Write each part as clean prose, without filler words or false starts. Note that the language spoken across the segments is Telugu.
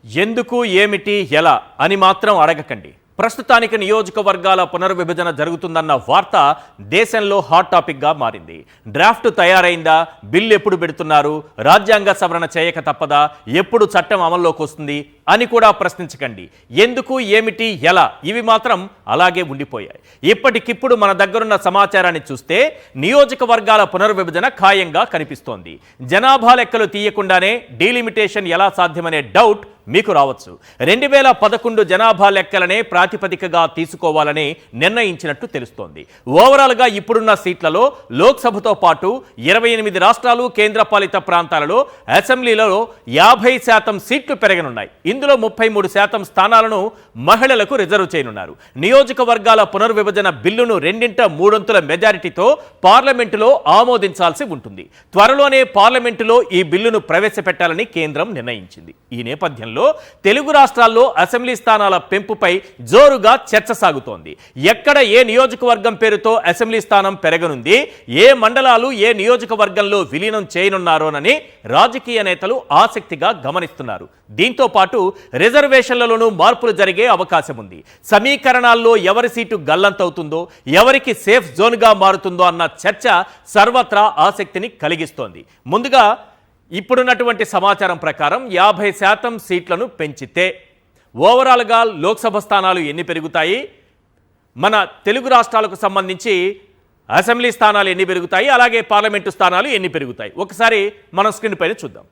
ఎందుకు ఏమిటి ఎలా అని మాత్రం అడగకండి. ప్రస్తుతానికి నియోజకవర్గాల పునర్విభజన జరుగుతుందన్న వార్త దేశంలో హాట్ టాపిక్గా మారింది. డ్రాఫ్ట్ తయారైందా, బిల్లు ఎప్పుడు పెడుతున్నారు, రాజ్యాంగ సవరణ చేయక తప్పదా, ఎప్పుడు చట్టం అమల్లోకి వస్తుంది అని కూడా ప్రశ్నించకండి. ఎందుకు ఏమిటి ఎలా ఇవి మాత్రం అలాగే ఉండిపోయాయి. ఇప్పటికిప్పుడు మన దగ్గరున్న సమాచారాన్ని చూస్తే నియోజకవర్గాల పునర్విభజన ఖాయంగా కనిపిస్తోంది. జనాభా లెక్కలు తీయకుండానే డీలిమిటేషన్ ఎలా సాధ్యమనే డౌట్ మీకు రావచ్చు. 2011 జనాభా లెక్కలనే ప్రాతిపదికగా తీసుకోవాలని నిర్ణయించినట్టు తెలుస్తోంది. ఓవరాల్గా ఇప్పుడున్న సీట్లలో లోక్సభతో పాటు 28 రాష్ట్రాలు కేంద్రపాలిత ప్రాంతాలలో అసెంబ్లీలో 50% సీట్లు పెరగనున్నాయి. ఇందులో 33% స్థానాలను మహిళలకు రిజర్వ్ చేయనున్నారు. నియోజకవర్గాల పునర్విభజన బిల్లును 2/3 మెజారిటీతో పార్లమెంటులో ఆమోదించాల్సి ఉంటుంది. త్వరలోనే పార్లమెంటులో ఈ బిల్లును ప్రవేశపెట్టాలని కేంద్రం నిర్ణయించింది. ఈ నేపథ్యంలో తెలుగు రాష్ట్రాల్లో అసెంబ్లీ స్థానాల పెంపుపై జోరుగా చర్చ సాగుతోంది. ఎక్కడ ఏ నియోజకవర్గం పేరుతో అసెంబ్లీ స్థానం పెరగనుంది, ఏ మండలాలు ఏ నియోజకవర్గంలో విలీనం చేయనున్నారోనని రాజకీయ నేతలు ఆసక్తిగా గమనిస్తున్నారు. దీంతో పాటు రిజర్వేషన్లలోనూ మార్పులు జరిగే అవకాశం ఉంది. సమీకరణాల్లో ఎవరి సీటు గల్లంతవుతుందో, ఎవరికి సేఫ్ జోన్గా మారుతుందో అన్న చర్చ సర్వత్రా ఆసక్తిని కలిగిస్తోంది. ముందుగా ఇప్పుడున్నటువంటి సమాచారం ప్రకారం 50% సీట్లను పెంచితే ఓవరాల్గా లోక్సభ స్థానాలు ఎన్ని పెరుగుతాయి, మన తెలుగు రాష్ట్రాలకు సంబంధించి అసెంబ్లీ స్థానాలు ఎన్ని పెరుగుతాయి, అలాగే పార్లమెంటు స్థానాలు ఎన్ని పెరుగుతాయి ఒకసారి మనం స్క్రీన్ పైన చూద్దాం.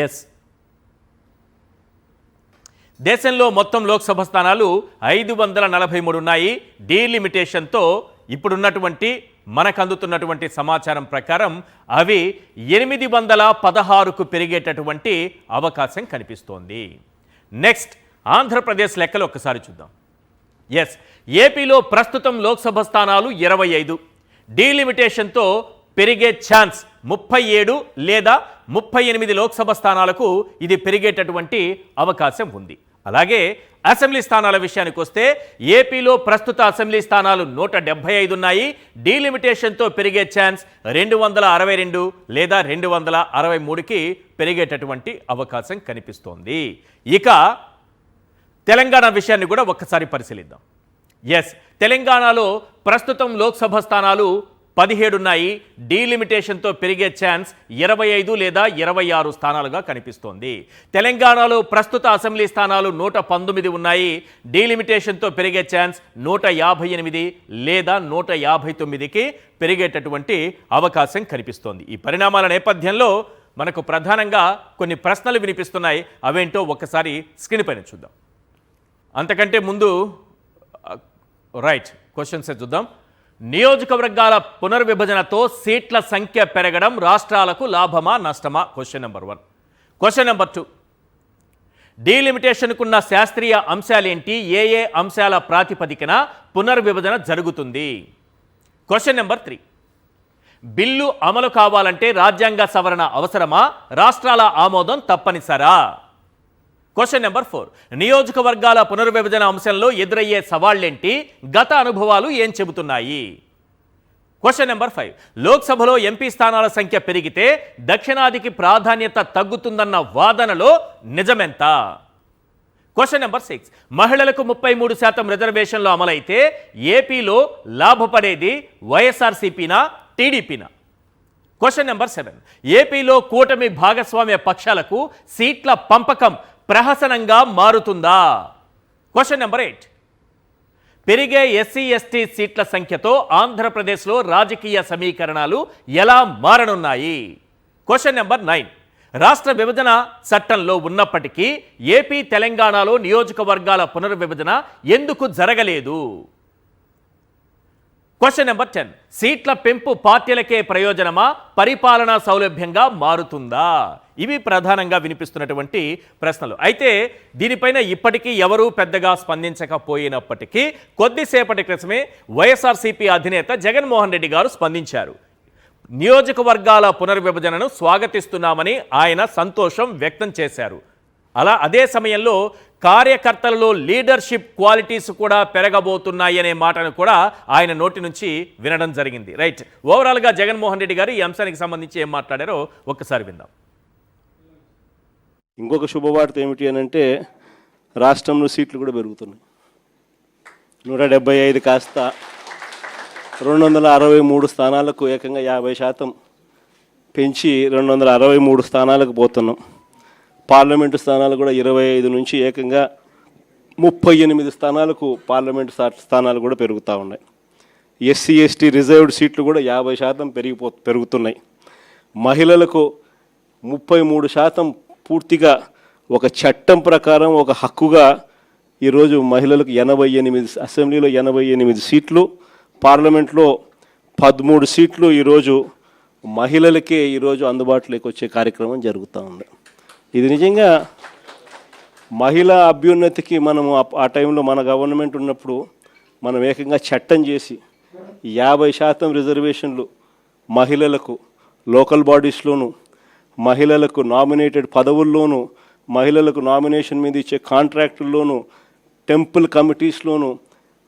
ఎస్, దేశంలో మొత్తం లోక్సభ స్థానాలు 543 ఉన్నాయి. డీలిమిటేషన్తో ఇప్పుడున్నటువంటి మనకు అందుతున్నటువంటి సమాచారం ప్రకారం అవి 816కు పెరిగేటటువంటి అవకాశం కనిపిస్తోంది. నెక్స్ట్ ఆంధ్రప్రదేశ్ లెక్కలు ఒక్కసారి చూద్దాం. ఎస్, ఏపీలో ప్రస్తుతం లోక్సభ స్థానాలు 25. డీలిమిటేషన్తో పెరిగే ఛాన్స్ 37 లేదా 38 లోక్సభ స్థానాలకు ఇది పెరిగేటటువంటి అవకాశం ఉంది. అలాగే అసెంబ్లీ స్థానాల విషయానికి వస్తే ఏపీలో ప్రస్తుత అసెంబ్లీ స్థానాలు 175 ఉన్నాయి. డీలిమిటేషన్తో పెరిగే ఛాన్స్ 262 లేదా 263కి పెరిగేటటువంటి అవకాశం కనిపిస్తోంది. ఇక తెలంగాణ విషయాన్ని కూడా ఒక్కసారి పరిశీలిద్దాం. ఎస్, తెలంగాణలో ప్రస్తుతం లోక్సభ స్థానాలు 17 ఉన్నాయి. డీలిమిటేషన్తో పెరిగే ఛాన్స్ 25 లేదా 26 స్థానాలుగా కనిపిస్తోంది. తెలంగాణలో ప్రస్తుత అసెంబ్లీ స్థానాలు 119 ఉన్నాయి. డీలిమిటేషన్తో పెరిగే ఛాన్స్ 158 లేదా 159కి పెరిగేటటువంటి అవకాశం కనిపిస్తోంది. ఈ పరిణామాల నేపథ్యంలో మనకు ప్రధానంగా కొన్ని ప్రశ్నలు వినిపిస్తున్నాయి. అవేంటో ఒక్కసారి స్క్రీన్ పైన చూద్దాం. అంతకంటే ముందు క్వశ్చన్స్ చూద్దాం. నియోజకవర్గాల పునర్విభజనతో సీట్ల సంఖ్య పెరగడం రాష్ట్రాలకు లాభమా నష్టమా? Question number 1. క్వశ్చన్ నెంబర్ 2, డీలిమిటేషన్కున్న శాస్త్రీయ అంశాలేంటి, ఏ ఏ అంశాల ప్రాతిపదికన పునర్విభజన జరుగుతుంది? క్వశ్చన్ నెంబర్ 3, బిల్లు అమలు కావాలంటే రాజ్యాంగ సవరణ అవసరమా, రాష్ట్రాల ఆమోదం తప్పనిసరా? క్వశ్చన్ నెంబర్ 4, నియోజకవర్గాల పునర్విభజన అంశంలో ఎదురయ్యే సవాళ్లేంటి, గత అనుభవాలు ఏం చెబుతున్నాయి? క్వశ్చన్ నెంబర్ 5, లోక్సభలో ఎంపీ స్థానాల సంఖ్య పెరిగితే దక్షిణాదికి ప్రాధాన్యత తగ్గుతుందన్న వాదనలో నిజమెంత? క్వశ్చన్ నెంబర్ 6, మహిళలకు 33% రిజర్వేషన్లు అమలైతే ఏపీలో లాభపడేది వైఎస్ఆర్సీపీనా టీడీపీనా? క్వశ్చన్ నెంబర్ 7, ఏపీలో కూటమి భాగస్వామ్య పక్షాలకు సీట్ల పంపకం ప్రహసనంగా మారుతుందా? క్వశ్చన్ నెంబర్ 8, పెరిగే ఎస్సీ ఎస్టీ సీట్ల సంఖ్యతో ఆంధ్రప్రదేశ్లో రాజకీయ సమీకరణాలు ఎలా మారనున్నాయి? క్వశ్చన్ నెంబర్ 9, రాష్ట్ర విభజన చట్టంలో ఉన్నప్పటికీ ఏపీ తెలంగాణలో నియోజకవర్గాల పునర్విభజన ఎందుకు జరగలేదు? క్వశ్చన్ నెంబర్ 10, సీట్ల పెంపు పార్టీలకే ప్రయోజనమా, పరిపాలనా సౌలభ్యంగా మారుతుందా? ఇవి ప్రధానంగా వినిపిస్తున్నటువంటి ప్రశ్నలు. అయితే దీనిపైన ఇప్పటికీ ఎవరూ పెద్దగా స్పందించకపోయినప్పటికీ కొద్దిసేపటి క్రితమే వైఎస్ఆర్సీపీ అధినేత జగన్మోహన్ రెడ్డి గారు స్పందించారు. నియోజకవర్గాల పునర్విభజనను స్వాగతిస్తున్నామని ఆయన సంతోషం వ్యక్తం చేశారు. అదే సమయంలో కార్యకర్తలలో లీడర్షిప్ క్వాలిటీస్ కూడా పెరగబోతున్నాయి అనే మాటను కూడా ఆయన నోటి నుంచి వినడం జరిగింది. రైట్, ఓవరాల్గా జగన్మోహన్ రెడ్డి గారు ఈ అంశానికి సంబంధించి ఏం మాట్లాడారో ఒక్కసారి విందాం. ఇంకొక శుభవార్త ఏమిటి అని అంటే రాష్ట్రంలో సీట్లు కూడా పెరుగుతున్నాయి. 175 కాస్త 263 స్థానాలకు ఏకంగా 50% పెంచి 263 స్థానాలకు పోతున్నాం. పార్లమెంటు స్థానాలు కూడా 25 నుంచి ఏకంగా 38 స్థానాలకు పార్లమెంటు స్థానాలు కూడా పెరుగుతూ ఉన్నాయి. ఎస్సీ ఎస్టీ రిజర్వ్డ్ సీట్లు కూడా 50% పెరుగుతున్నాయి. మహిళలకు 33% పూర్తిగా ఒక చట్టం ప్రకారం ఒక హక్కుగా ఈరోజు మహిళలకు 88 అసెంబ్లీలో 88 సీట్లు, పార్లమెంట్లో 13 సీట్లు ఈరోజు మహిళలకే ఈరోజు అందుబాటులోకి వచ్చే కార్యక్రమం జరుగుతూ ఉంది. ఇది నిజంగా మహిళా అభ్యున్నతికి మనము ఆ టైంలో మన గవర్నమెంట్ ఉన్నప్పుడు మనం ఏకంగా చట్టం చేసి 50% రిజర్వేషన్లు మహిళలకు లోకల్ బాడీస్లోను, మహిళలకు నామినేటెడ్ పదవుల్లోనూ, మహిళలకు నామినేషన్ మీద ఇచ్చే కాంట్రాక్టుల్లోనూ, టెంపుల్ కమిటీస్లోనూ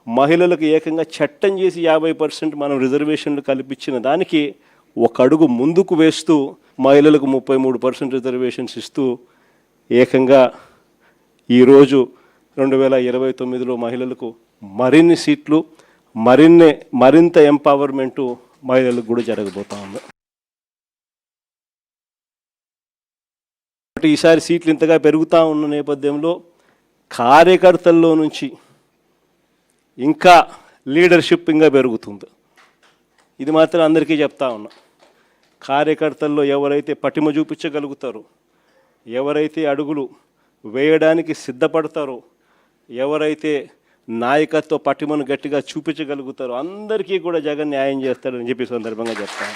మహిళలకు ఏకంగా చట్టం చేసి 50% మనం రిజర్వేషన్లు కల్పించిన దానికి ఒక అడుగు ముందుకు వేస్తూ మహిళలకు 33% రిజర్వేషన్స్ ఇస్తూ ఏకంగా ఈరోజు 2029లో మహిళలకు మరిన్ని సీట్లు, మరింత ఎంపవర్మెంటు మహిళలకు కూడా జరగబోతా ఉంది. ఈసారి సీట్లు ఇంతగా పెరుగుతూ ఉన్న నేపథ్యంలో కార్యకర్తల్లో నుంచి ఇంకా లీడర్షిప్ ఇంకా పెరుగుతుంది. ఇది మాత్రం అందరికీ చెప్తా ఉన్నా. కార్యకర్తల్లో ఎవరైతే పటిమ చూపించగలుగుతారో, ఎవరైతే అడుగులు వేయడానికి సిద్ధపడతారో, ఎవరైతే నాయకత్వ పటిమను గట్టిగా చూపించగలుగుతారో అందరికీ కూడా జగన్ న్యాయం చేస్తాడని చెప్పి సందర్భంగా చెప్తాను.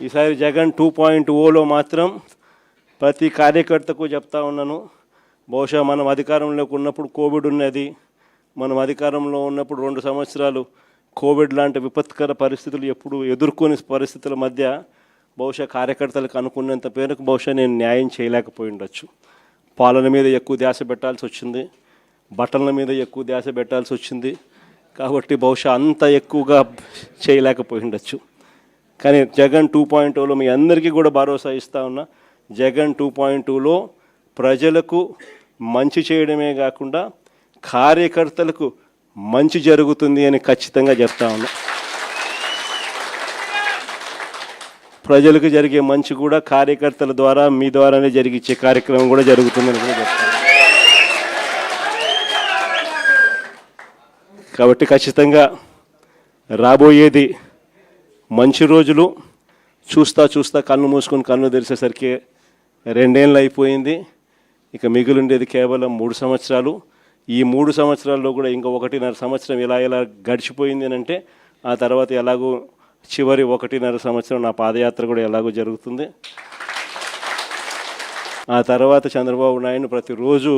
ఈసారి జగన్ 2.0లో మాత్రం ప్రతి కార్యకర్తకు చెప్తా ఉన్నాను. బహుశా మనం అధికారంలోకి ఉన్నప్పుడు కోవిడ్ ఉన్నది, మనం అధికారంలో ఉన్నప్పుడు 2 సంవత్సరాలు కోవిడ్ లాంటి విపత్కర పరిస్థితులు ఎప్పుడు ఎదుర్కొనే పరిస్థితుల మధ్య బహుశా కార్యకర్తలకు అనుకున్నంత పేరుకు బహుశా నేను న్యాయం చేయలేకపోయి ఉండొచ్చు. పాలన మీద ఎక్కువ ధ్యాస పెట్టాల్సి వచ్చింది, బట్టల మీద ఎక్కువ ధ్యాస పెట్టాల్సి వచ్చింది, కాబట్టి బహుశా అంత ఎక్కువగా చేయలేకపోయి ఉండొచ్చు. కానీ జగన్ 2.0లో మీ అందరికీ కూడా భరోసా ఇస్తా ఉన్నా. జగన్ 2.0లో ప్రజలకు మంచి చేయడమే కాకుండా కార్యకర్తలకు మంచి జరుగుతుంది అని ఖచ్చితంగా చెప్తా ఉన్నా. ప్రజలకు జరిగే మంచి కూడా కార్యకర్తల ద్వారా మీ ద్వారానే జరిగించే కార్యక్రమం కూడా జరుగుతుందని కూడా చెప్తాను. కాబట్టి ఖచ్చితంగా రాబోయేది మంచి రోజులు. చూస్తా కన్ను మూసుకొని కన్ను తెరిచేసరికి 2 ఏళ్ళు అయిపోయింది. ఇక మిగిలిండేది కేవలం 3 సంవత్సరాలు. ఈ 3 సంవత్సరాల్లో కూడా ఇంకా 1.5 సంవత్సరం ఎలా గడిచిపోయింది అని అంటే ఆ తర్వాత ఎలాగో చివరి 1.5 సంవత్సరం నా పాదయాత్ర కూడా ఎలాగో జరుగుతుంది. ఆ తర్వాత చంద్రబాబు నాయుడు ప్రతిరోజు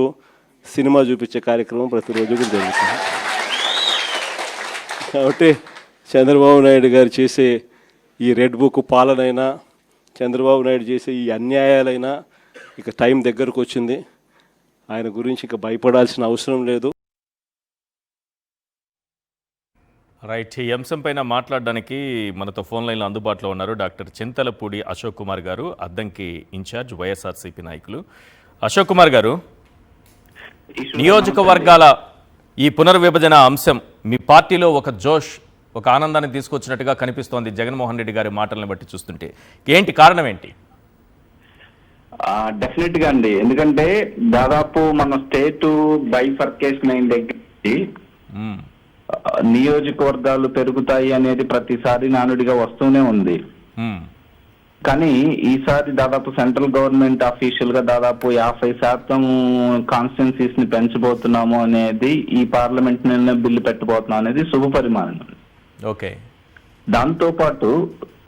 సినిమా చూపించే కార్యక్రమం ప్రతిరోజు కూడా జరుగుతుంది. కాబట్టి చంద్రబాబు నాయుడు గారు చేసే ఈ రెడ్ బుక్ పాలనైనా, చంద్రబాబు నాయుడు చేసే ఈ అన్యాయాలైనా ఇక టైం దగ్గరకు వచ్చింది. ఆయన గురించి ఇక భయపడాల్సిన అవసరం లేదు. రైట్. ఈ అంశంపైన మాట్లాడడానికి మనతో ఫోన్ లైన్లో అందుబాటులో ఉన్నారు డాక్టర్ చింతలపూడి అశోక్ కుమార్ గారు, అద్దంకి ఇన్ఛార్జ్, వైఎస్ఆర్సీపీ నాయకులు. అశోక్ కుమార్ గారు, నియోజకవర్గాల ఈ పునర్విభజన అంశం మీ పార్టీలో ఒక జోష్, ఒక ఆనందాన్ని తీసుకొచ్చినట్టుగా కనిపిస్తోంది జగన్మోహన్ రెడ్డి గారి మాటలను బట్టి చూస్తుంటే. ఏంటి కారణం ఏంటి? డెఫినెట్ గా అండి, ఎందుకంటే దాదాపు మన స్టేట్ బైఫర్కేషన్ అయిన దగ్గర నియోజకవర్గాలు పెరుగుతాయి అనేది ప్రతిసారి నానుడిగా వస్తూనే ఉంది. కానీ ఈసారి దాదాపు సెంట్రల్ గవర్నమెంట్ అఫీషియల్ గా దాదాపు 50% కాన్స్టిట్యున్సీస్ ని పెంచబోతున్నాము అనేది, ఈ పార్లమెంట్ నిన్న బిల్లు పెట్టబోతున్నాం అనేది శుభ పరిమాణం. ఓకే. దాంతో పాటు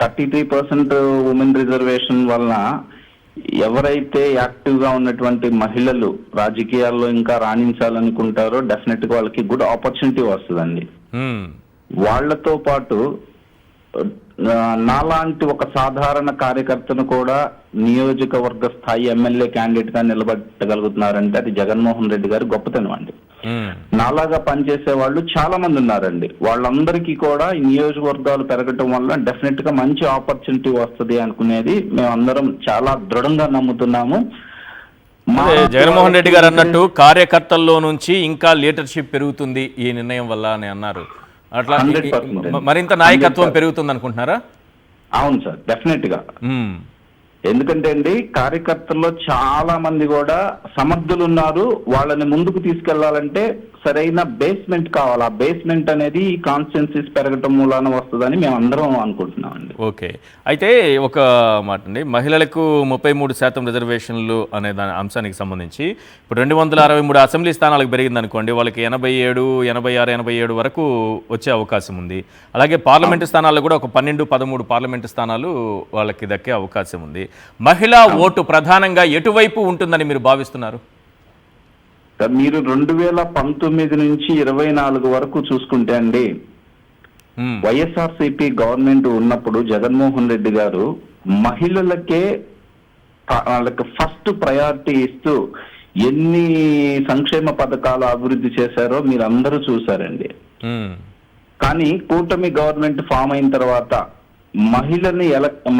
33% ఉమెన్ రిజర్వేషన్ వలన ఎవరైతే యాక్టివ్ గా ఉన్నటువంటి మహిళలు రాజకీయాల్లో ఇంకా రాణించాలనుకుంటారో డెఫినెట్ గా వాళ్ళకి గుడ్ ఆపర్చునిటీ వస్తుందండి. వాళ్లతో పాటు నాలాంటి ఒక సాధారణ కార్యకర్తను కూడా నియోజకవర్గ స్థాయి ఎమ్మెల్యే క్యాండిడేట్ గా నిలబెట్టగలుగుతున్నారంటే అది జగన్మోహన్ రెడ్డి గారి గొప్పతనం అండి. నాలాగా పనిచేసే వాళ్ళు చాలా మంది ఉన్నారండి. వాళ్ళందరికీ కూడా ఈ నియోజకవర్గాలు పెరగటం వల్ల డెఫినెట్ గా మంచి ఆపర్చునిటీ వస్తుంది అనుకునేది మేమందరం చాలా దృఢంగా నమ్ముతున్నాము. జగన్మోహన్ రెడ్డి గారు అన్నట్టు కార్యకర్తల్లో నుంచి ఇంకా లీడర్షిప్ పెరుగుతుంది ఈ నిర్ణయం వల్ల అని అన్నారు. అట్లా 100% మరింత నాయకత్వం పెరుగుతుంది అనుకుంటున్నారా? అవును సార్, డెఫినెట్ గా. ఎందుకంటే అండి, కార్యకర్తల్లో చాలా మంది కూడా సమర్థులు ఉన్నారు. వాళ్ళని ముందుకు తీసుకెళ్లాలంటే సరైన బేస్మెంట్ కావాలి. ఆ బేస్మెంట్ అనేది ఈ కాన్స్టిట్యున్సీస్ పెరగటం మూలాన వస్తుందని మేము అందరం అనుకుంటున్నామండి. ఓకే, అయితే ఒక మాట అండి, మహిళలకు 33% రిజర్వేషన్లు అనే దాని అంశానికి సంబంధించి ఇప్పుడు 263 అసెంబ్లీ స్థానాలకు పెరిగింది అనుకోండి, వాళ్ళకి 87, 86, 87 వరకు వచ్చే అవకాశం ఉంది. అలాగే పార్లమెంటు స్థానాల్లో కూడా ఒక 12, 13 పార్లమెంటు స్థానాలు వాళ్ళకి దక్కే అవకాశం ఉంది. మహిళా ఓటు ప్రధానంగా ఎటువైపు ఉంటుందని మీరు భావిస్తున్నారు? మీరు 2019 నుంచి 24 వరకు చూసుకుంటే అండి, వైఎస్ఆర్సీపీ గవర్నమెంట్ ఉన్నప్పుడు జగన్మోహన్ రెడ్డి గారు మహిళలకే వాళ్ళకి ఫస్ట్ ప్రయారిటీ ఇస్తూ ఎన్ని సంక్షేమ పథకాలు అభివృద్ధి చేశారో మీరు అందరూ చూసారండి. కానీ కూటమి గవర్నమెంట్ ఫామ్ అయిన తర్వాత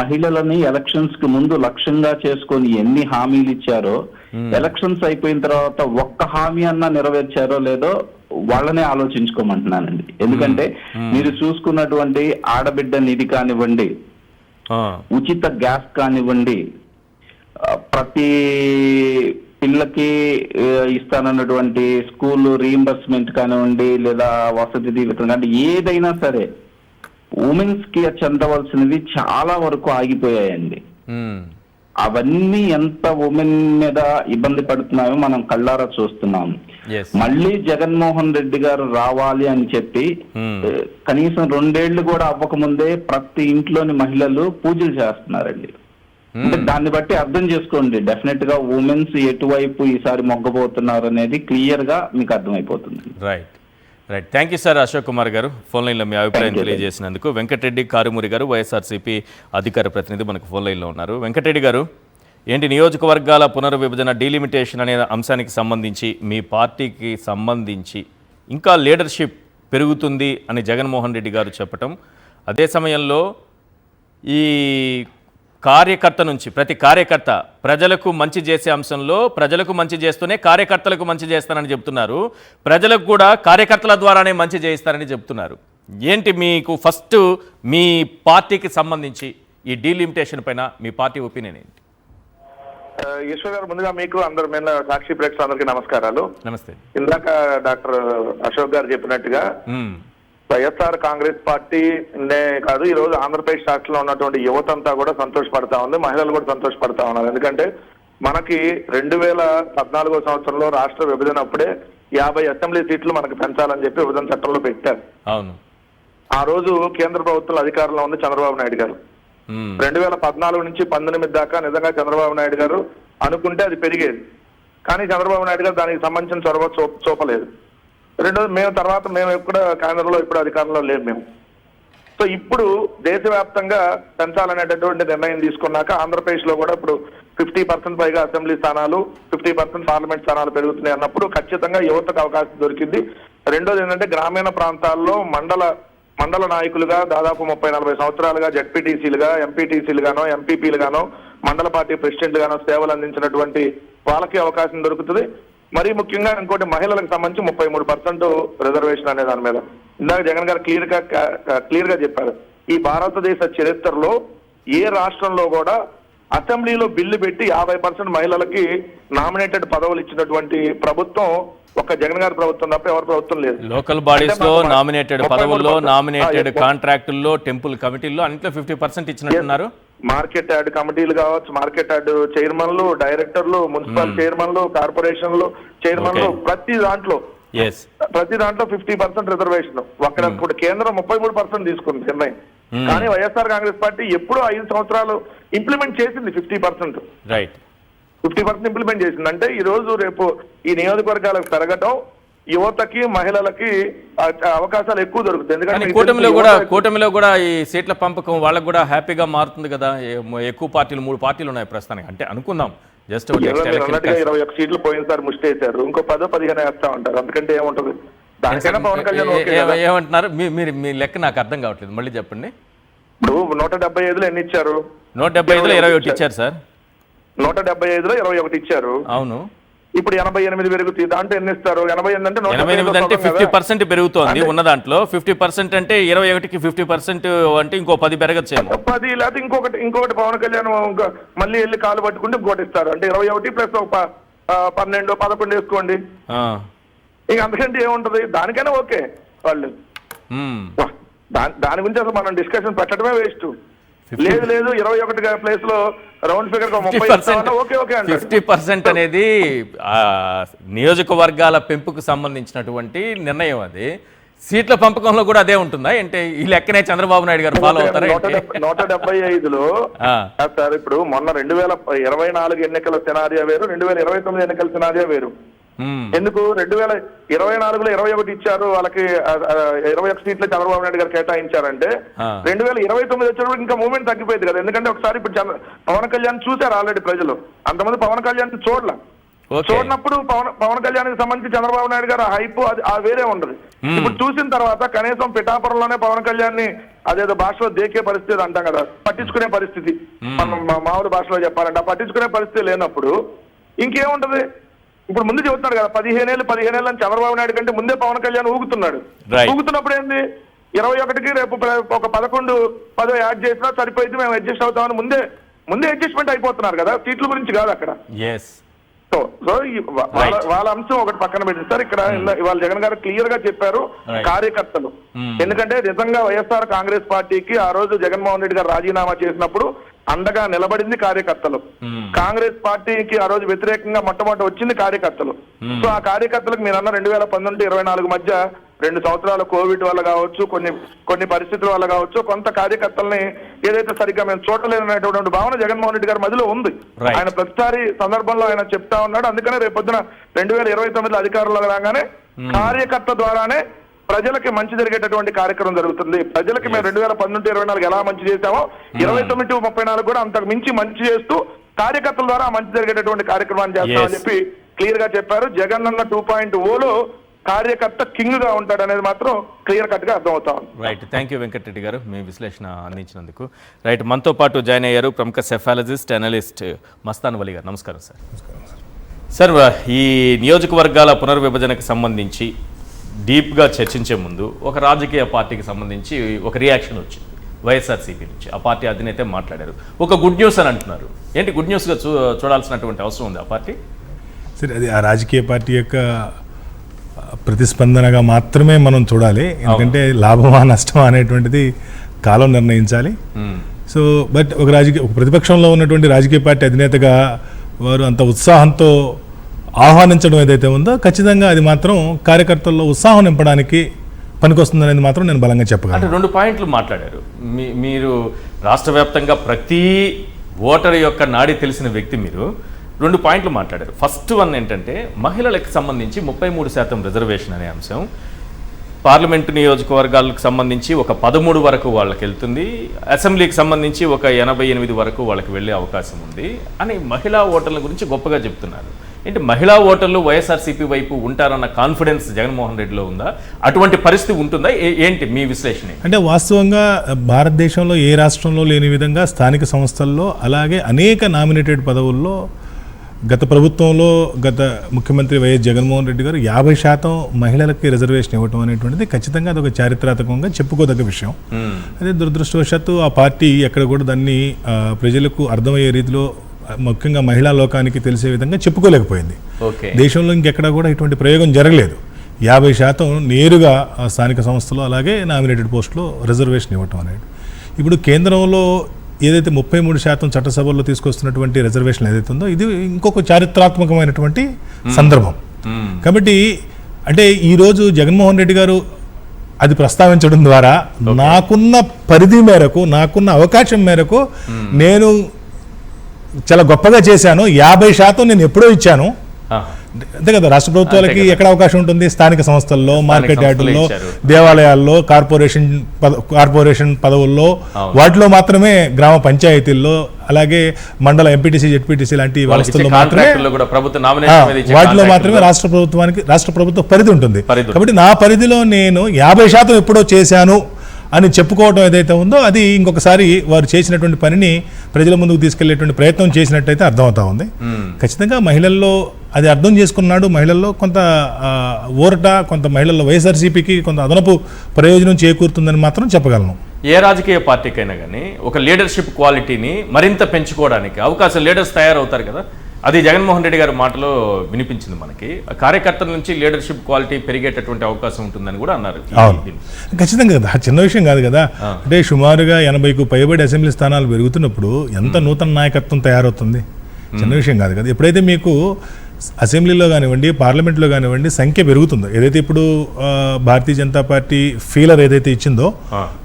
మహిళలని ఎలక్షన్స్ కి ముందు లక్ష్యంగా చేసుకొని ఎన్ని హామీలు ఇచ్చారో, ఎలక్షన్స్ అయిపోయిన తర్వాత ఒక్క హామీ అన్నా నెరవేర్చారో లేదో వాళ్ళనే ఆలోచించుకోమంటున్నానండి. ఎందుకంటే మీరు చూసుకున్నటువంటి ఆడబిడ్డ నిధి కానివ్వండి, ఉచిత గ్యాస్ కానివ్వండి, ప్రతి పిల్లకి ఇస్తానన్నటువంటి స్కూల్ రీయింబర్స్మెంట్ కానివ్వండి, లేదా వసతి దీవెన కానీ ఏదైనా సరే ఉమెన్స్ కి చెందవలసినవి చాలా వరకు ఆగిపోయాయండి. అవన్నీ ఎంత ఉమెన్ మీద ఇబ్బంది పడుతున్నాయో మనం కళ్ళారా చూస్తున్నాం. మళ్ళీ జగన్మోహన్ రెడ్డి గారు రావాలి అని చెప్పి కనీసం 2 ఏళ్లు కూడా అవ్వకముందే ప్రతి ఇంట్లోని మహిళలు పూజలు చేస్తున్నారండి. అంటే దాన్ని బట్టి అర్థం చేసుకోండి, డెఫినెట్ గా ఉమెన్స్ ఎటువైపు ఈసారి మొగ్గబోతున్నారు అనేది క్లియర్ గా మీకు అర్థమైపోతుంది. Right, thank you sir. Ashok Kumar గారు ఫోన్ లైన్లో మీ అభిప్రాయం తెలియజేసినందుకు. వెంకటరెడ్డి కారుమూరి గారు, వైఎస్ఆర్సీపీ అధికార ప్రతినిధి మనకు ఫోన్ లైన్లో ఉన్నారు. వెంకటరెడ్డి గారు, ఏంటి నియోజకవర్గాల పునర్విభజన డీలిమిటేషన్ అనే అంశానికి సంబంధించి మీ పార్టీకి సంబంధించి ఇంకా లీడర్షిప్ పెరుగుతుంది అని జగన్మోహన్ రెడ్డి గారు చెప్పటం, అదే సమయంలో ఈ కార్యకర్త నుంచి ప్రతి కార్యకర్త ప్రజలకు మంచి చేసే అంశంలో ప్రజలకు మంచి చేస్తూనే కార్యకర్తలకు మంచి చేస్తానని చెప్తున్నారు. ప్రజలకు కూడా కార్యకర్తల ద్వారానే మంచి చేయిస్తారని చెప్తున్నారు. ఏంటి మీకు ఫస్ట్ మీ పార్టీకి సంబంధించి ఈ డీలిమిటేషన్ పైన మీ పార్టీ ఒపీనియన్ ఏంటి? ఈశ్వర్ గారు, ముందుగా మీకు అందరు మీద సాక్షి ప్రేక్షకులందరికీ నమస్కారాలు. నమస్తే. ఇందాక డాక్టర్ అశోక్ గారు చెప్పినట్టుగా వైఎస్ఆర్ కాంగ్రెస్ పార్టీనే కాదు, ఈ రోజు ఆంధ్రప్రదేశ్ రాష్ట్రంలో ఉన్నటువంటి యువత అంతా కూడా సంతోషపడతా ఉంది, మహిళలు కూడా సంతోషపడతా ఉన్నారు. ఎందుకంటే మనకి 2014 సంవత్సరంలో రాష్ట్ర విభజన అప్పుడే 50 అసెంబ్లీ సీట్లు మనకు పెంచాలని చెప్పి విభజన చట్టంలో పెట్టారు. అవును. ఆ రోజు కేంద్ర ప్రభుత్వం అధికారంలో ఉంది చంద్రబాబు నాయుడు గారు. 2014 నుంచి 19 దాకా నిజంగా చంద్రబాబు నాయుడు గారు అనుకుంటే అది పెరిగేది, కానీ చంద్రబాబు నాయుడు గారు దానికి సంబంధించిన చొరవ చూపలేదు. రెండోది, మేము ఎక్కడ కేంద్రంలో ఇప్పుడు అధికారంలో లేము మేము. సో ఇప్పుడు దేశవ్యాప్తంగా పెంచాలనేటటువంటి నిర్ణయం తీసుకున్నాక ఆంధ్రప్రదేశ్ లో కూడా ఇప్పుడు 50% పైగా అసెంబ్లీ స్థానాలు, 50% పార్లమెంట్ స్థానాలు పెరుగుతున్నాయి అన్నప్పుడు ఖచ్చితంగా యువతకు అవకాశం దొరికింది. రెండోది ఏంటంటే గ్రామీణ ప్రాంతాల్లో మండల నాయకులుగా దాదాపు 30-40 సంవత్సరాలుగా జడ్పీటీసీలుగా, ఎంపీటీసీలుగానో, ఎంపీపీలుగానో, మండల పార్టీ ప్రెసిడెంట్ గానో సేవలు అందించినటువంటి వాళ్ళకి అవకాశం దొరుకుతుంది. మరీ ముఖ్యంగా ఇంకోటి, మహిళలకు సంబంధించి 33% రిజర్వేషన్ అనే దాని మీద ఇందాక జగన్ గారు క్లియర్ గా చెప్పారు. ఈ భారతదేశ చరిత్రలో ఏ రాష్ట్రంలో కూడా అసెంబ్లీలో బిల్లు పెట్టి 50% మహిళలకి నామినేటెడ్ పదవులు ఇచ్చినటువంటి ప్రభుత్వం ఒక్క జగన్ గారి ప్రభుత్వం తప్ప ఎవరి ప్రభుత్వం లేదు. లోకల్ బాడీస్ లో నామినేటెడ్ పదవుల్లో, నామినేటెడ్ కాంట్రాక్టుల్లో, టెంపుల్ కమిటీల్లో అన్నిట్లో 50% ఇచ్చినట్టున్నారు. మార్కెట్ యార్డ్ కమిటీలు కావచ్చు, మార్కెట్ యార్డ్ చైర్మన్లు, డైరెక్టర్లు, మున్సిపల్ చైర్మన్లు, కార్పొరేషన్లు చైర్మన్లు, ప్రతి దాంట్లో 50% రిజర్వేషన్. ఇప్పుడు కేంద్రం 33% తీసుకుంది నిర్ణయం, కానీ వైఎస్ఆర్ కాంగ్రెస్ పార్టీ ఎప్పుడో 5 సంవత్సరాలు ఇంప్లిమెంట్ చేసింది 50%. రైట్, 50% ఇంప్లిమెంట్ చేసింది. అంటే ఈ రోజు రేపు ఈ నియోజకవర్గాలకు పెరగటం యువతకి, మహిళలకి అవకాశాలు ఎక్కువ దొరుకుతాయి. ఎందుకంటే కూటమిలో కూడా ఈ సీట్ల పంపకం వాళ్ళకు కూడా హ్యాపీగా మారుతుంది కదా. ఎక్కువ పార్టీలు, 3 పార్టీలు ఉన్నాయి ప్రస్తుతానికి. అంటే అనుకుందాం జస్ట్ 21 సీట్లు పోయినసారి ముష్టేశారు, ఇంకో 10-15 వేస్తా ఉంటారు, అందుకంటే ఏముంటది? దానికైనా పవన్ కళ్యాణ్ ఓకే కదా. ఏమంటున్నారు మీ లెక్క నాకు అర్థం కావట్లేదు, మళ్ళీ చెప్పండి. ఇప్పుడు 175లో ఎన్ని ఇచ్చారు? 175లో 21 ఇచ్చారు సార్. 175లో 21 ఇచ్చారు. అవును. ఇప్పుడు 88 పెరుగుతుంది, దాంట్లో ఎన్ని ఇస్తారు? 88 అంటే 88 అంటే 50% పెరుగుతోంది ఉన్న దాంట్లో. 50% అంటే 21కి 50% అంటే ఇంకో 10 పెరగచ్చేమో. 10 లేకపోతే ఇంకొకటి పవన్ కళ్యాణ్ మళ్ళీ వెళ్ళి కాలు పట్టుకుంటే ఇంకోటి ఇస్తారు, అంటే 21 ప్లస్ 12-11 వేసుకోండి. ఇంక అంతకంటే ఏముంటది? దానికైనా ఓకే వాళ్ళు. దాని గురించి అసలు మనం డిస్కషన్ పెట్టడమే వేస్ట్. లేదు 21 ప్లేస్ లో రౌండ్ ఫిగర్ 30% ఓకే ఓకే అంటే 50% అనేది నియోజకవర్గాల పెంపుకు సంబంధించినటువంటి నిర్ణయం. అది సీట్ల పంపకంలో కూడా అదే ఉంటుందా అంటే ఈ లెక్కనే చంద్రబాబు నాయుడు గారు ఫాలో అవుతారా? 175లో సార్ ఇప్పుడు మొన్న 2024 ఎన్నికల సినారియో వేరు, 2029 ఎన్నికల సినారియో వేరు. ఎందుకు 2024లో 21 ఇచ్చారు వాళ్ళకి, 21 సీట్లు చంద్రబాబు నాయుడు గారు కేటాయించారంటే 2029 వచ్చేటప్పుడు ఇంకా మూవ్మెంట్ తగ్గిపోయింది కదా. ఎందుకంటే ఒకసారి ఇప్పుడు పవన్ కళ్యాణ్ చూశారు ఆల్రెడీ ప్రజలు, అంతమంది పవన్ కళ్యాణ్ చూడనప్పుడు పవన్ కళ్యాణ్ కి సంబంధించి చంద్రబాబు నాయుడు గారు హైప్ అది వేరే ఉండదు. ఇప్పుడు చూసిన తర్వాత కనీసం పిఠాపురంలోనే పవన్ కళ్యాణ్ ని అదేదో భాషలో దేకే పరిస్థితి అంటాం కదా, పట్టించుకునే పరిస్థితి, మనం మామూలు భాషలో చెప్పాలంటే ఆ పట్టించుకునే పరిస్థితి లేనప్పుడు ఇంకేముంటది? ఇప్పుడు ముందు చెబుతున్నాడు కదా 15 ఏళ్ళు అని చంద్రబాబు నాయుడు కంటే ముందే పవన్ కళ్యాణ్ ఊగుతున్నాడు. ఊగుతున్నప్పుడు ఏంది 21కి రేపు ఒక 11-10 యాడ్ చేసినా సరిపోయింది, మేము అడ్జస్ట్ అవుతామని ముందే అడ్జస్ట్మెంట్ అయిపోతున్నారు కదా, సీట్ల గురించి కాదు అక్కడ. సో వాళ్ళ అంశం ఒకటి పక్కన పెట్టి సార్, ఇక్కడ ఇవాళ జగన్ గారు క్లియర్ గా చెప్పారు కార్యకర్తలు. ఎందుకంటే నిజంగా వైఎస్ఆర్ కాంగ్రెస్ పార్టీకి ఆ రోజు జగన్మోహన్ రెడ్డి గారు రాజీనామా చేసినప్పుడు అండగా నిలబడింది కార్యకర్తలు. కాంగ్రెస్ పార్టీకి ఆ రోజు వ్యతిరేకంగా మొట్టమొదటి వచ్చింది కార్యకర్తలు. సో ఆ కార్యకర్తలకు మీరు అన్న 2019-24 మధ్య 2 సంవత్సరాల కోవిడ్ వల్ల కావచ్చు, కొన్ని పరిస్థితుల వల్ల కావచ్చు, కొంత కార్యకర్తల్ని ఏదైతే సరిగ్గా మేము చూడలేనటువంటి భావన జగన్మోహన్ రెడ్డి గారి మధ్యలో ఉంది. ఆయన ప్రతిసారి సందర్భంలో ఆయన చెప్తా ఉన్నాడు. అందుకనే రేపొద్దున 2029లో అధికారంలో రాగానే కార్యకర్త ద్వారానే ప్రజలకి మంచి జరిగేటటువంటి కార్యక్రమం జరుగుతుంది. ప్రజలకి మేము 2019-24 ఎలా మంచి చేశామో 29-34 కూడా అంతకు మించి మంచి చేస్తూ కార్యకర్తల ద్వారా మంచి జరిగేటటువంటి కార్యక్రమాన్ని చేస్తామని చెప్పి క్లియర్ గా చెప్పారు. జగన్ అన్న 2.0లో కార్యకర్త కింగ్ గా ఉంటాడు అనేది మాత్రం క్లియర్ కట్ గా అర్థమవుతా ఉంది. రైట్, థ్యాంక్ యూ వెంకటరెడ్డి గారు మీ విశ్లేషణ అందించినందుకు. రైట్, మనతో పాటు జాయిన్ అయ్యారు ప్రముఖ సెఫాలజిస్ట్ అనలిస్ట్ మస్తాన్ వలి గారు. నమస్కారం సార్. సార్, ఈ నియోజకవర్గాల పునర్విభజనకు సంబంధించి డీప్గా చర్చించే ముందు ఒక రాజకీయ పార్టీకి సంబంధించి ఒక రియాక్షన్ వచ్చింది వైఎస్ఆర్సీపీ నుంచి. ఆ పార్టీ అధినేత మాట్లాడారు, ఒక గుడ్ న్యూస్ అని అంటున్నారు. ఏంటి గుడ్ న్యూస్గా చూడాల్సినటువంటి అవసరం ఉంది ఆ పార్టీ? సరే, అది ఆ రాజకీయ పార్టీ యొక్క ప్రతిస్పందనగా మాత్రమే మనం చూడాలి. ఎందుకంటే లాభమా నష్టమా అనేటువంటిది కాలం నిర్ణయించాలి. సో బట్ ఒక ప్రతిపక్షంలో ఉన్నటువంటి రాజకీయ పార్టీ అధినేతగా వారు అంత ఉత్సాహంతో ఆహ్వానించడం ఏదైతే ఉందో ఖచ్చితంగా అది మాత్రం కార్యకర్తల్లో ఉత్సాహం నింపడానికి పనికొస్తుందనేది మాత్రం నేను బలంగా చెప్పగలను. అంటే 2 పాయింట్లు మాట్లాడారు. మీరు రాష్ట్ర వ్యాప్తంగా ప్రతి ఓటరు యొక్క నాడి తెలిసిన వ్యక్తి, మీరు 2 పాయింట్లు మాట్లాడారు. ఫస్ట్ వన్ ఏంటంటే మహిళలకు సంబంధించి 33% రిజర్వేషన్ అనే అంశం. పార్లమెంటు నియోజకవర్గాలకు సంబంధించి ఒక 13 వరకు వాళ్ళకి వెళ్తుంది, అసెంబ్లీకి సంబంధించి ఒక 88 వరకు వాళ్ళకి వెళ్ళే అవకాశం ఉంది అని మహిళా ఓటర్ల గురించి గొప్పగా చెప్తున్నారు. ఏంటి మహిళా ఓటర్లు వైఎస్ఆర్సీపీ వైపు ఉంటారన్న కాన్ఫిడెన్స్ జగన్మోహన్ రెడ్డిలో ఉందా? అటువంటి పరిస్థితి ఉంటుందా? ఏంటి మీ విశ్లేషణ? అంటే వాస్తవంగా భారతదేశంలో ఏ రాష్ట్రంలో లేని విధంగా స్థానిక సంస్థల్లో అలాగే అనేక నామినేటెడ్ పదవుల్లో గత ప్రభుత్వంలో గత ముఖ్యమంత్రి వైఎస్ జగన్మోహన్ రెడ్డి గారు 50% మహిళలకి రిజర్వేషన్ ఇవ్వటం అనేటువంటిది ఖచ్చితంగా అదొక చారిత్రాత్మకంగా చెప్పుకోదగ్గ విషయం. అదే దురదృష్టవశాత్తు ఆ పార్టీ ఎక్కడ కూడా దాన్ని ప్రజలకు అర్థమయ్యే రీతిలో ముఖ్యంగా మహిళా లోకానికి తెలిసే విధంగా చెప్పుకోలేకపోయింది. దేశంలో ఇంకెక్కడా కూడా ఇటువంటి ప్రయోగం జరగలేదు. 50% నేరుగా స్థానిక సంస్థలు అలాగే నామినేటెడ్ పోస్టులో రిజర్వేషన్ ఇవ్వటం అనేది. ఇప్పుడు కేంద్రంలో ఏదైతే 33% చట్టసభల్లో తీసుకొస్తున్నటువంటి రిజర్వేషన్ ఏదైతే ఉందో ఇది ఇంకొక చారిత్రాత్మకమైనటువంటి సందర్భం. కాబట్టి అంటే ఈరోజు జగన్మోహన్ రెడ్డి గారు అది ప్రస్తావించడం ద్వారా నాకున్న పరిధి మేరకు, నాకున్న అవకాశం మేరకు నేను చాలా గొప్పగా చేశాను, 50% నేను ఎప్పుడో ఇచ్చాను, అంతే కదా, రాష్ట్ర ప్రభుత్వాలకి ఎక్కడ అవకాశం ఉంటుంది? స్థానిక సంస్థల్లో, మార్కెట్ సంస్థలు యార్డుల్లో, ఇచ్చారు. దేవాలయాల్లో, కార్పొరేషన్ పదవుల్లో, వాటిలో మాత్రమే, గ్రామ పంచాయతీల్లో, అలాగే మండల ఎంపీటీసీ, జెడ్పీటీసీ లాంటి వ్యవస్థల్లో మాత్రమే, కాంట్రాక్టుల్లో కూడా ప్రభుత్వ నామినేషన్ మీద ఇచ్చే వాటిలో మాత్రమే కాంట్రాక్టుల్లో రాష్ట్ర ప్రభుత్వ పరిధి ఉంటుంది. పరిధి. కాబట్టి నా పరిధిలో నేను 50% ఎప్పుడో చేశాను అని చెప్పుకోవడం ఏదైతే ఉందో అది ఇంకొకసారి వారు చేసినటువంటి పనిని ప్రజల ముందుకు తీసుకెళ్లేటువంటి ప్రయత్నం చేసినట్టయితే అర్థమవుతా ఉంది. ఖచ్చితంగా మహిళల్లో అది అర్థం చేసుకున్నాడు. మహిళల్లో కొంత ఊరట, కొంత మహిళల్లో వైఎస్ఆర్సీపీకి కొంత అదనపు ప్రయోజనం చేకూరుతుందని మాత్రం చెప్పగలను. ఏ రాజకీయ పార్టీకైనా కానీ ఒక లీడర్షిప్ క్వాలిటీని మరింత పెంచుకోవడానికి అవకాశం, లీడర్స్ తయారవుతారు కదా, అది జగన్మోహన్ రెడ్డి గారి మాటలో వినిపించింది మనకి. కార్యకర్తల నుంచి లీడర్షిప్ క్వాలిటీ పెరిగేటటువంటి అవకాశం ఉంటుందని కూడా అన్నారు. ఖచ్చితంగా కదా, చిన్న విషయం కాదు కదా. అంటే సుమారుగా 80కు పైబడి అసెంబ్లీ స్థానాలు పెరుగుతున్నప్పుడు ఎంత నూతన నాయకత్వం తయారవుతుంది? చిన్న విషయం కాదు కదా. ఎప్పుడైతే మీకు అసెంబ్లీలో కానివ్వండి, పార్లమెంట్లో కానివ్వండి సంఖ్య పెరుగుతుందో, ఏదైతే ఇప్పుడు భారతీయ జనతా పార్టీ ఫీలర్ ఏదైతే ఇచ్చిందో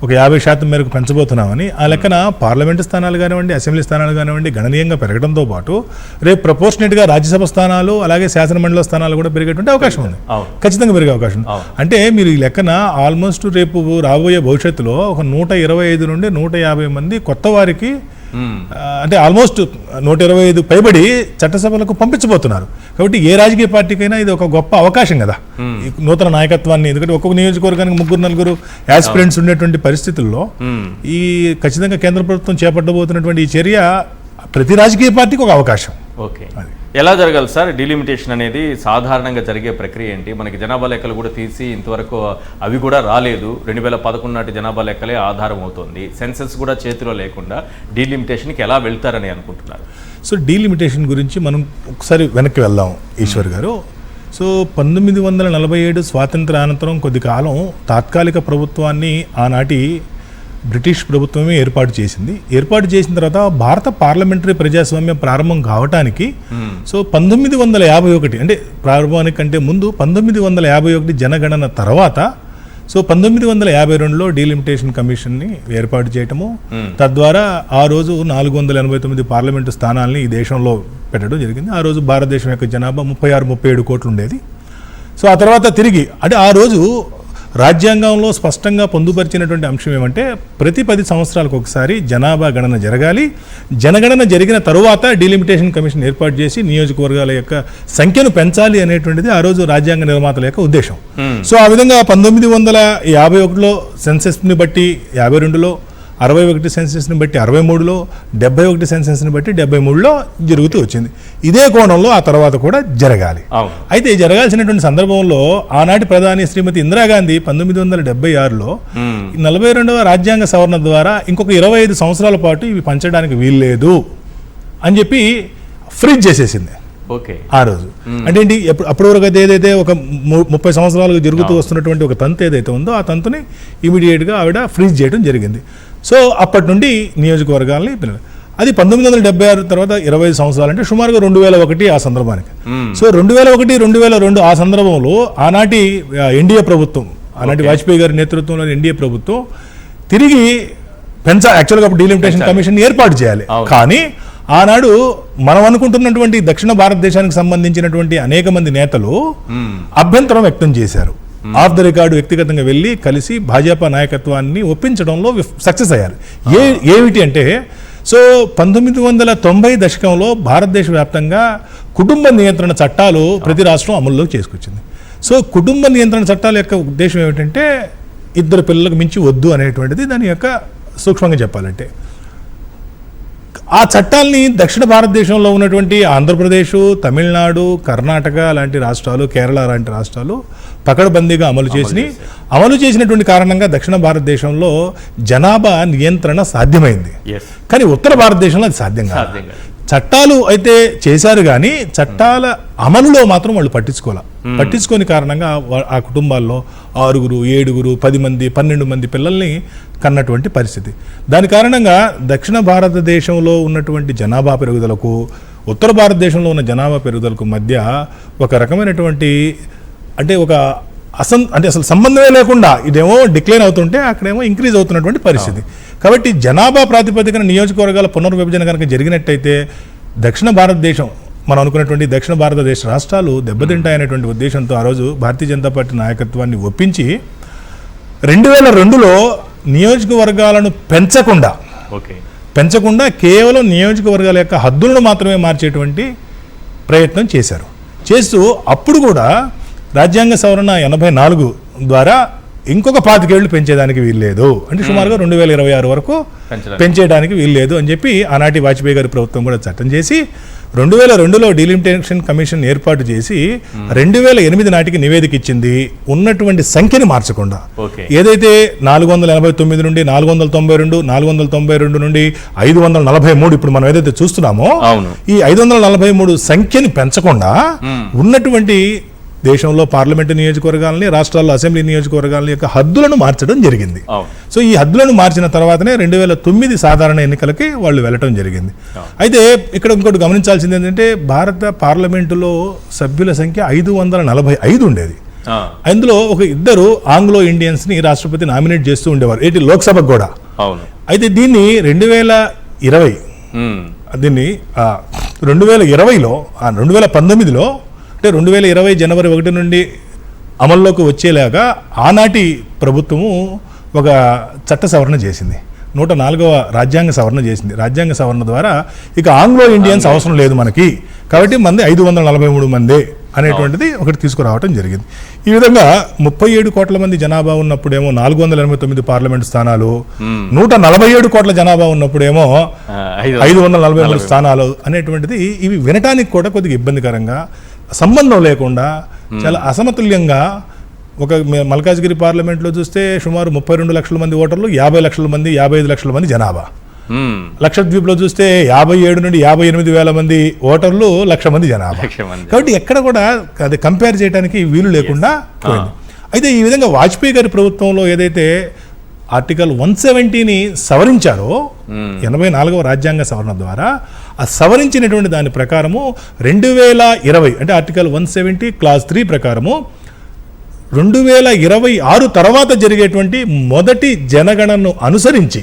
ఒక 50% మేరకు పెంచబోతున్నామని, ఆ లెక్కన పార్లమెంటు స్థానాలు కానివ్వండి, అసెంబ్లీ స్థానాలు కానివ్వండి గణనీయంగా పెరగడంతో పాటు రేపు ప్రపోర్షనేట్గా రాజ్యసభ స్థానాలు, అలాగే శాసనమండలి స్థానాలు కూడా పెరిగేటువంటి అవకాశం ఉంది. ఖచ్చితంగా పెరిగే అవకాశం. అంటే మీరు ఈ లెక్కన ఆల్మోస్ట్ రేపు రాబోయే భవిష్యత్తులో ఒక 125 నుండి 150 మంది కొత్త వారికి, అంటే ఆల్మోస్ట్ 125 పైబడి చట్టసభలకు పంపించబోతున్నారు. కాబట్టి ఏ రాజకీయ పార్టీకైనా ఇది ఒక గొప్ప అవకాశం కదా, ఈ నూతన నాయకత్వాన్ని. ఎందుకంటే ఒక్కొక్క నియోజకవర్గానికి 3-4 యాస్పిరెంట్స్ ఉండేటువంటి పరిస్థితుల్లో ఈ ఖచ్చితంగా కేంద్ర ప్రభుత్వం చేపట్టబోతున్నటువంటి ఈ చర్య ప్రతి రాజకీయ పార్టీకి ఒక అవకాశం. ఓకే, ఎలా జరగాలి సార్ డీలిమిటేషన్ అనేది? సాధారణంగా జరిగే ప్రక్రియ ఏంటి? మనకి జనాభా లెక్కలు కూడా తీసి ఇంతవరకు అవి కూడా రాలేదు. 2011 నాటి జనాభా లెక్కలే ఆధారం అవుతుంది. సెన్సెస్ కూడా చేతిలో లేకుండా డీలిమిటేషన్కి ఎలా వెళ్తారని అనుకుంటున్నారు? సో డీలిమిటేషన్ గురించి మనం ఒకసారి వెనక్కి వెళ్దాం ఈశ్వర్ గారు. సో 1947 స్వాతంత్ర అనంతరం కొద్ది కాలం తాత్కాలిక ప్రభుత్వాన్ని ఆనాటి బ్రిటిష్ ప్రభుత్వమే ఏర్పాటు చేసింది. ఏర్పాటు చేసిన తర్వాత భారత పార్లమెంటరీ ప్రజాస్వామ్యం ప్రారంభం కావటానికి సో 1951, అంటే ప్రారంభానికంటే ముందు 1951 జనగణన తర్వాత సో 1952లో డీలిమిటేషన్ కమిషన్ని ఏర్పాటు చేయటము, తద్వారా ఆ రోజు 489 పార్లమెంటు స్థానాలని ఈ దేశంలో పెట్టడం జరిగింది. ఆ రోజు భారతదేశం యొక్క జనాభా 36-37 కోట్లు ఉండేది. సో ఆ తర్వాత తిరిగి, అంటే ఆ రోజు రాజ్యాంగంలో స్పష్టంగా పొందుపరిచినటువంటి అంశం ఏమంటే ప్రతి 10 సంవత్సరాలకు ఒకసారి జనాభా గణన జరగాలి. జనగణన జరిగిన తరువాత డీలిమిటేషన్ కమిషన్ ఏర్పాటు చేసి నియోజకవర్గాల యొక్క సంఖ్యను పెంచాలి అనేటువంటిది ఆ రోజు రాజ్యాంగ నిర్మాతల యొక్క ఉద్దేశం. సో ఆ విధంగా 1951లో సెన్సెస్ని బట్టి 52లో, 61 సెన్సెస్ని బట్టి 63లో, 71 సెన్సెస్ని బట్టి 73లో జరుగుతూ వచ్చింది. ఇదే కోణంలో ఆ తర్వాత కూడా జరగాలి. అయితే జరగాల్సినటువంటి సందర్భంలో ఆనాటి ప్రధాని శ్రీమతి ఇందిరాగాంధీ 1976లో 42వ రాజ్యాంగ సవరణ ద్వారా ఇంకొక 25 సంవత్సరాల పాటు ఇవి పంచడానికి వీల్లేదు అని చెప్పి ఫ్రీజ్ చేసేసింది ఆ రోజు. అంటే ఏంటి, అప్పటి వరకు అయితే ఏదైతే ఒక 30 సంవత్సరాలుగా జరుగుతూ వస్తున్నటువంటి ఒక తంతు ఏదైతే ఉందో ఆ తంతుని ఇమీడియట్గా ఆవిడ ఫ్రీజ్ చేయడం జరిగింది. సో అప్పటి నుండి నియోజకవర్గాలని అది 1976 తర్వాత 25 సంవత్సరాలు, అంటే సుమారుగా 2001 ఆ సందర్భానికి. సో 2001, 2002 ఆ సందర్భంలో ఆనాటి ఎన్డీఏ ప్రభుత్వం, ఆనాటి వాజ్పేయి గారి నేతృత్వంలోని ఎన్డీఏ ప్రభుత్వం తిరిగి యాక్చువల్గా అప్పుడు డీలిమిటేషన్ కమిషన్ ఏర్పాటు చేయాలి. కానీ ఆనాడు మనం అనుకుంటున్నటువంటి దక్షిణ భారతదేశానికి సంబంధించినటువంటి అనేక మంది నేతలు అభ్యంతరం వ్యక్తం చేశారు. ఆఫ్ ద రికార్డు వ్యక్తిగతంగా వెళ్ళి కలిసి భాజపా నాయకత్వాన్ని ఒప్పించడంలో సక్సెస్ అయ్యారు. ఏమిటి అంటే, సో 1990 దశకంలో భారతదేశ వ్యాప్తంగా కుటుంబ నియంత్రణ చట్టాలు ప్రతి రాష్ట్రం అమల్లోకి చేసుకొచ్చింది. సో కుటుంబ నియంత్రణ చట్టాల యొక్క ఉద్దేశం ఏమిటంటే 2 పిల్లలకు మించి వద్దు అనేటువంటిది దాని యొక్క సూక్ష్మంగా చెప్పాలంటే. ఆ చట్టాలని దక్షిణ భారతదేశంలో ఉన్నటువంటి ఆంధ్రప్రదేశ్, తమిళనాడు, కర్ణాటక లాంటి రాష్ట్రాలు, కేరళ లాంటి రాష్ట్రాలు పకడ్బందీగా అమలు చేసినటువంటి కారణంగా దక్షిణ భారతదేశంలో జనాభా నియంత్రణ సాధ్యమైంది. కానీ ఉత్తర భారతదేశంలో అది సాధ్యం కాదు. చట్టాలు అయితే చేశారు కానీ చట్టాల అమలులో మాత్రం వాళ్ళు పట్టించుకోని కారణంగా ఆ కుటుంబాల్లో 6, 7, 10 మంది, 12 మంది పిల్లల్ని కన్నటువంటి పరిస్థితి. దాని కారణంగా దక్షిణ భారతదేశంలో ఉన్నటువంటి జనాభా పెరుగుదలకు, ఉత్తర భారతదేశంలో ఉన్న జనాభా పెరుగుదలకు మధ్య ఒక రకమైనటువంటి, అంటే ఒక అంటే అసలు సంబంధమే లేకుండా ఇదేమో డిక్లైన్ అవుతుంటే అక్కడేమో ఇంక్రీజ్ అవుతున్నటువంటి పరిస్థితి. కాబట్టి జనాభా ప్రాతిపదికన నియోజకవర్గాల పునర్విభజన కనుక జరిగినట్టయితే దక్షిణ భారతదేశం మనం అనుకున్నటువంటి దక్షిణ భారతదేశ రాష్ట్రాలు దెబ్బతింటాయనేటువంటి ఉద్దేశంతో ఆ రోజు భారతీయ జనతా పార్టీ నాయకత్వాన్ని ఒప్పించి 2002లో నియోజకవర్గాలను పెంచకుండా కేవలం నియోజకవర్గాల యొక్క హద్దులను మాత్రమే మార్చేటువంటి ప్రయత్నం చేస్తూ అప్పుడు కూడా రాజ్యాంగ సవరణ 84 ద్వారా ఇంకొక 25 ఏళ్లు పెంచేదానికి వీల్లేదు, అంటే సుమారుగా 2026 వరకు పెంచేయడానికి వీల్లేదు అని చెప్పి ఆనాటి వాజ్పేయి గారి ప్రభుత్వం కూడా చట్టం చేసి 2002లో డీలిమిటేషన్ కమిషన్ ఏర్పాటు చేసి 2008 నాటికి నివేదిక ఇచ్చింది. ఉన్నటువంటి సంఖ్యని మార్చకుండా ఏదైతే 489 నుండి 492, 492 నుండి 543 ఇప్పుడు మనం ఏదైతే చూస్తున్నామో ఈ 543 సంఖ్యని పెంచకుండా ఉన్నటువంటి దేశంలో పార్లమెంటు నియోజకవర్గాలని, రాష్ట్రాల్లో అసెంబ్లీ నియోజకవర్గాల యొక్క హద్దులను మార్చడం జరిగింది. సో ఈ హద్దులను మార్చిన తర్వాతనే 2009 సాధారణ ఎన్నికలకి వాళ్ళు వెళ్ళటం జరిగింది. అయితే ఇక్కడ ఇంకోటి గమనించాల్సింది ఏంటంటే భారత పార్లమెంటులో సభ్యుల సంఖ్య 545 ఉండేది. అందులో ఒక 2 ఆంగ్లో ఇండియన్స్ని రాష్ట్రపతి నామినేట్ చేస్తూ ఉండేవారు, ఏంటి లోక్సభకు కూడా. అయితే దీన్ని 2020 దీన్ని 2020లో 2019లో అంటే 2020 జనవరి 1 నుండి అమల్లోకి వచ్చేలాగా ఆనాటి ప్రభుత్వము ఒక చట్ట సవరణ చేసింది, 104వ రాజ్యాంగ సవరణ చేసింది. రాజ్యాంగ సవరణ ద్వారా ఇక ఆంగ్లో ఇండియన్స్ అవసరం లేదు మనకి, కాబట్టి మంది 543 మందే అనేటువంటిది ఒకటి తీసుకురావటం జరిగింది. ఈ విధంగా 37 కోట్ల మంది జనాభా ఉన్నప్పుడేమో 489 పార్లమెంట్ స్థానాలు, 147 కోట్ల జనాభా ఉన్నప్పుడేమో 543 స్థానాలు అనేటువంటిది ఇవి వినటానికి కూడా కొద్దిగా ఇబ్బందికరంగా, సంబంధం లేకుండా చాలా అసమతుల్యంగా. ఒక మల్కాజ్గిరి పార్లమెంట్లో చూస్తే సుమారు 32 లక్షల మంది ఓటర్లు, 50 లక్షల మంది, 55 లక్షల మంది జనాభా. లక్షద్వీప్లో చూస్తే 57 నుండి 58 వేల మంది ఓటర్లు, 1,00,000 మంది జనాభా. కాబట్టి ఎక్కడ కూడా అది కంపేర్ చేయడానికి వీలు లేకుండా పోయింది. అయితే ఈ విధంగా వాజ్పేయి గారి ప్రభుత్వంలో ఏదైతే ఆర్టికల్ 170ని సవరించారో 84వ రాజ్యాంగ సవరణ ద్వారా, ఆ సవరించినటువంటి దాని ప్రకారము 2020 అంటే ఆర్టికల్ 170 క్లాస్ 3 ప్రకారము 2026 తర్వాత జరిగేటువంటి మొదటి జనగణనను అనుసరించి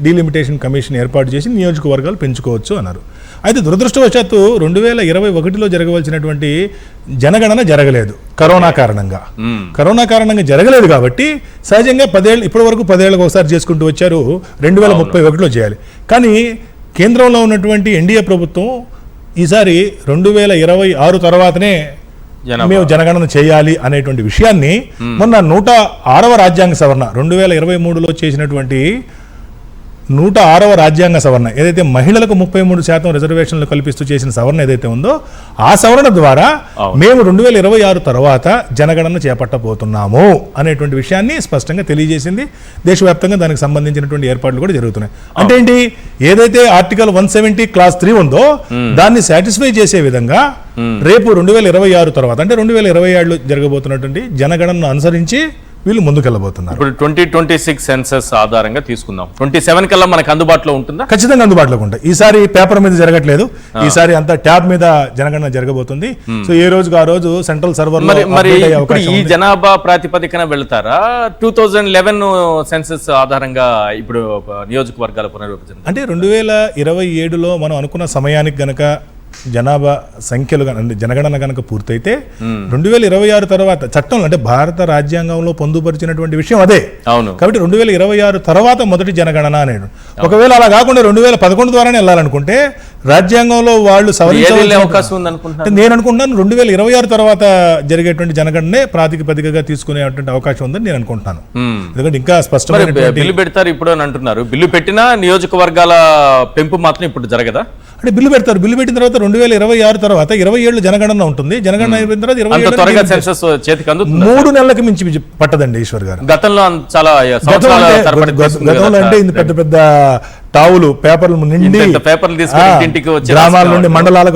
డీలిమిటేషన్ కమిషన్ ఏర్పాటు చేసి నియోజకవర్గాలు పెంచుకోవచ్చు అన్నారు. అయితే దురదృష్టవశాత్తు 2021లో జరగవలసినటువంటి జనగణన జరగలేదు కరోనా కారణంగా జరగలేదు. కాబట్టి సహజంగా 10 ఏళ్ళు ఇప్పటి వరకు 10 ఏళ్ళకి ఒకసారి చేసుకుంటూ వచ్చారు, 2031లో చేయాలి. కానీ కేంద్రంలో ఉన్నటువంటి ఎన్డీఏ ప్రభుత్వం ఈసారి 2026 తర్వాతనే మేము జనగణన చేయాలి అనేటువంటి విషయాన్ని మొన్న 106వ రాజ్యాంగ సవరణ 2023లో చేసినటువంటి 106వ రాజ్యాంగ సవరణ ఏదైతే మహిళలకు 33% రిజర్వేషన్లు కల్పిస్తూ చేసిన సవరణ ఏదైతే ఉందో ఆ సవరణ ద్వారా మేము 2026 తర్వాత జనగణన చేపట్టబోతున్నాము అనేటువంటి విషయాన్ని స్పష్టంగా తెలియజేసింది. దేశవ్యాప్తంగా దానికి సంబంధించినటువంటి ఏర్పాట్లు కూడా జరుగుతున్నాయి. అంటే ఏంటి, ఏదైతే ఆర్టికల్ 170 క్లాస్ 3 ఉందో దాన్ని సాటిస్ఫై చేసే విధంగా రేపు 2026 తర్వాత అంటే 2027లో జరగబోతున్నటువంటి జనగణనను అనుసరించి వీళ్ళు ముందుకెళ్ళబోతున్నారు. ఇప్పుడు 2026 సెన్సస్ ఆధారంగా తీసుకుందాం, 27 కల్లా మనకు అందుబాటులో ఉంటుందా? ఖచ్చితంగా అందుబాటులో ఉంటాయి. ఈసారి పేపర్ మీద జరగట్లేదు, ఈసారి అంతా ట్యాబ్ మీద జనగణన జరగబోతుంది. సో ఏ రోజుకు ఆ రోజు సెంట్రల్ సర్వర్ మరి ఈ జనాభా ప్రాతిపదికన వెళ్తారా? 2011 సెన్సస్ ఆధారంగా ఇప్పుడు నియోజకవర్గాల పునర్విభజన అంటే 2027లో మనం అనుకున్న సమయానికి గనక జనాభా సంఖ్యలు జనగణన కనుక పూర్తయితే 2026 తర్వాత చట్టంలో అంటే భారత రాజ్యాంగంలో పొందుపరిచినటువంటి విషయం అదే. కాబట్టి 2026 తర్వాత మొదటి జనగణన అనేది. ఒకవేళ అలా కాకుండా 2011 ద్వారానే వెళ్ళాలనుకుంటే రాజ్యాంగంలో వాళ్ళు సవరించే అవకాశం ఉందనుకుంటున్నారు. నేను అనుకుంటున్నాను 2026 తర్వాత జరిగేటువంటి జనగణనే ప్రాతిపదికగా తీసుకునేటువంటి అవకాశం ఉందని నేను అనుకుంటున్నాను. ఎందుకంటే ఇంకా స్పష్టమైన బిల్లు పెడతారు ఇప్పుడు అని అంటున్నారు. బిల్లు పెట్టినా నియోజకవర్గాల పెంపు మాత్రం ఇప్పుడు జరగదా? అంటే బిల్లు పెడతారు, బిల్లు పెట్టిన తర్వాత 2026 తర్వాత 27 జనగణన ఉంటుంది. జనగణన అయిపోయిన తర్వాత 3 నెలలకు మించి పట్టదండి ఈశ్వర్ గారు. గతంలో చాలా గతంలో అంటే ఇంత పెద్ద పెద్ద టావులు పేపర్లు నిండి గ్రామాల నుండి మండలాల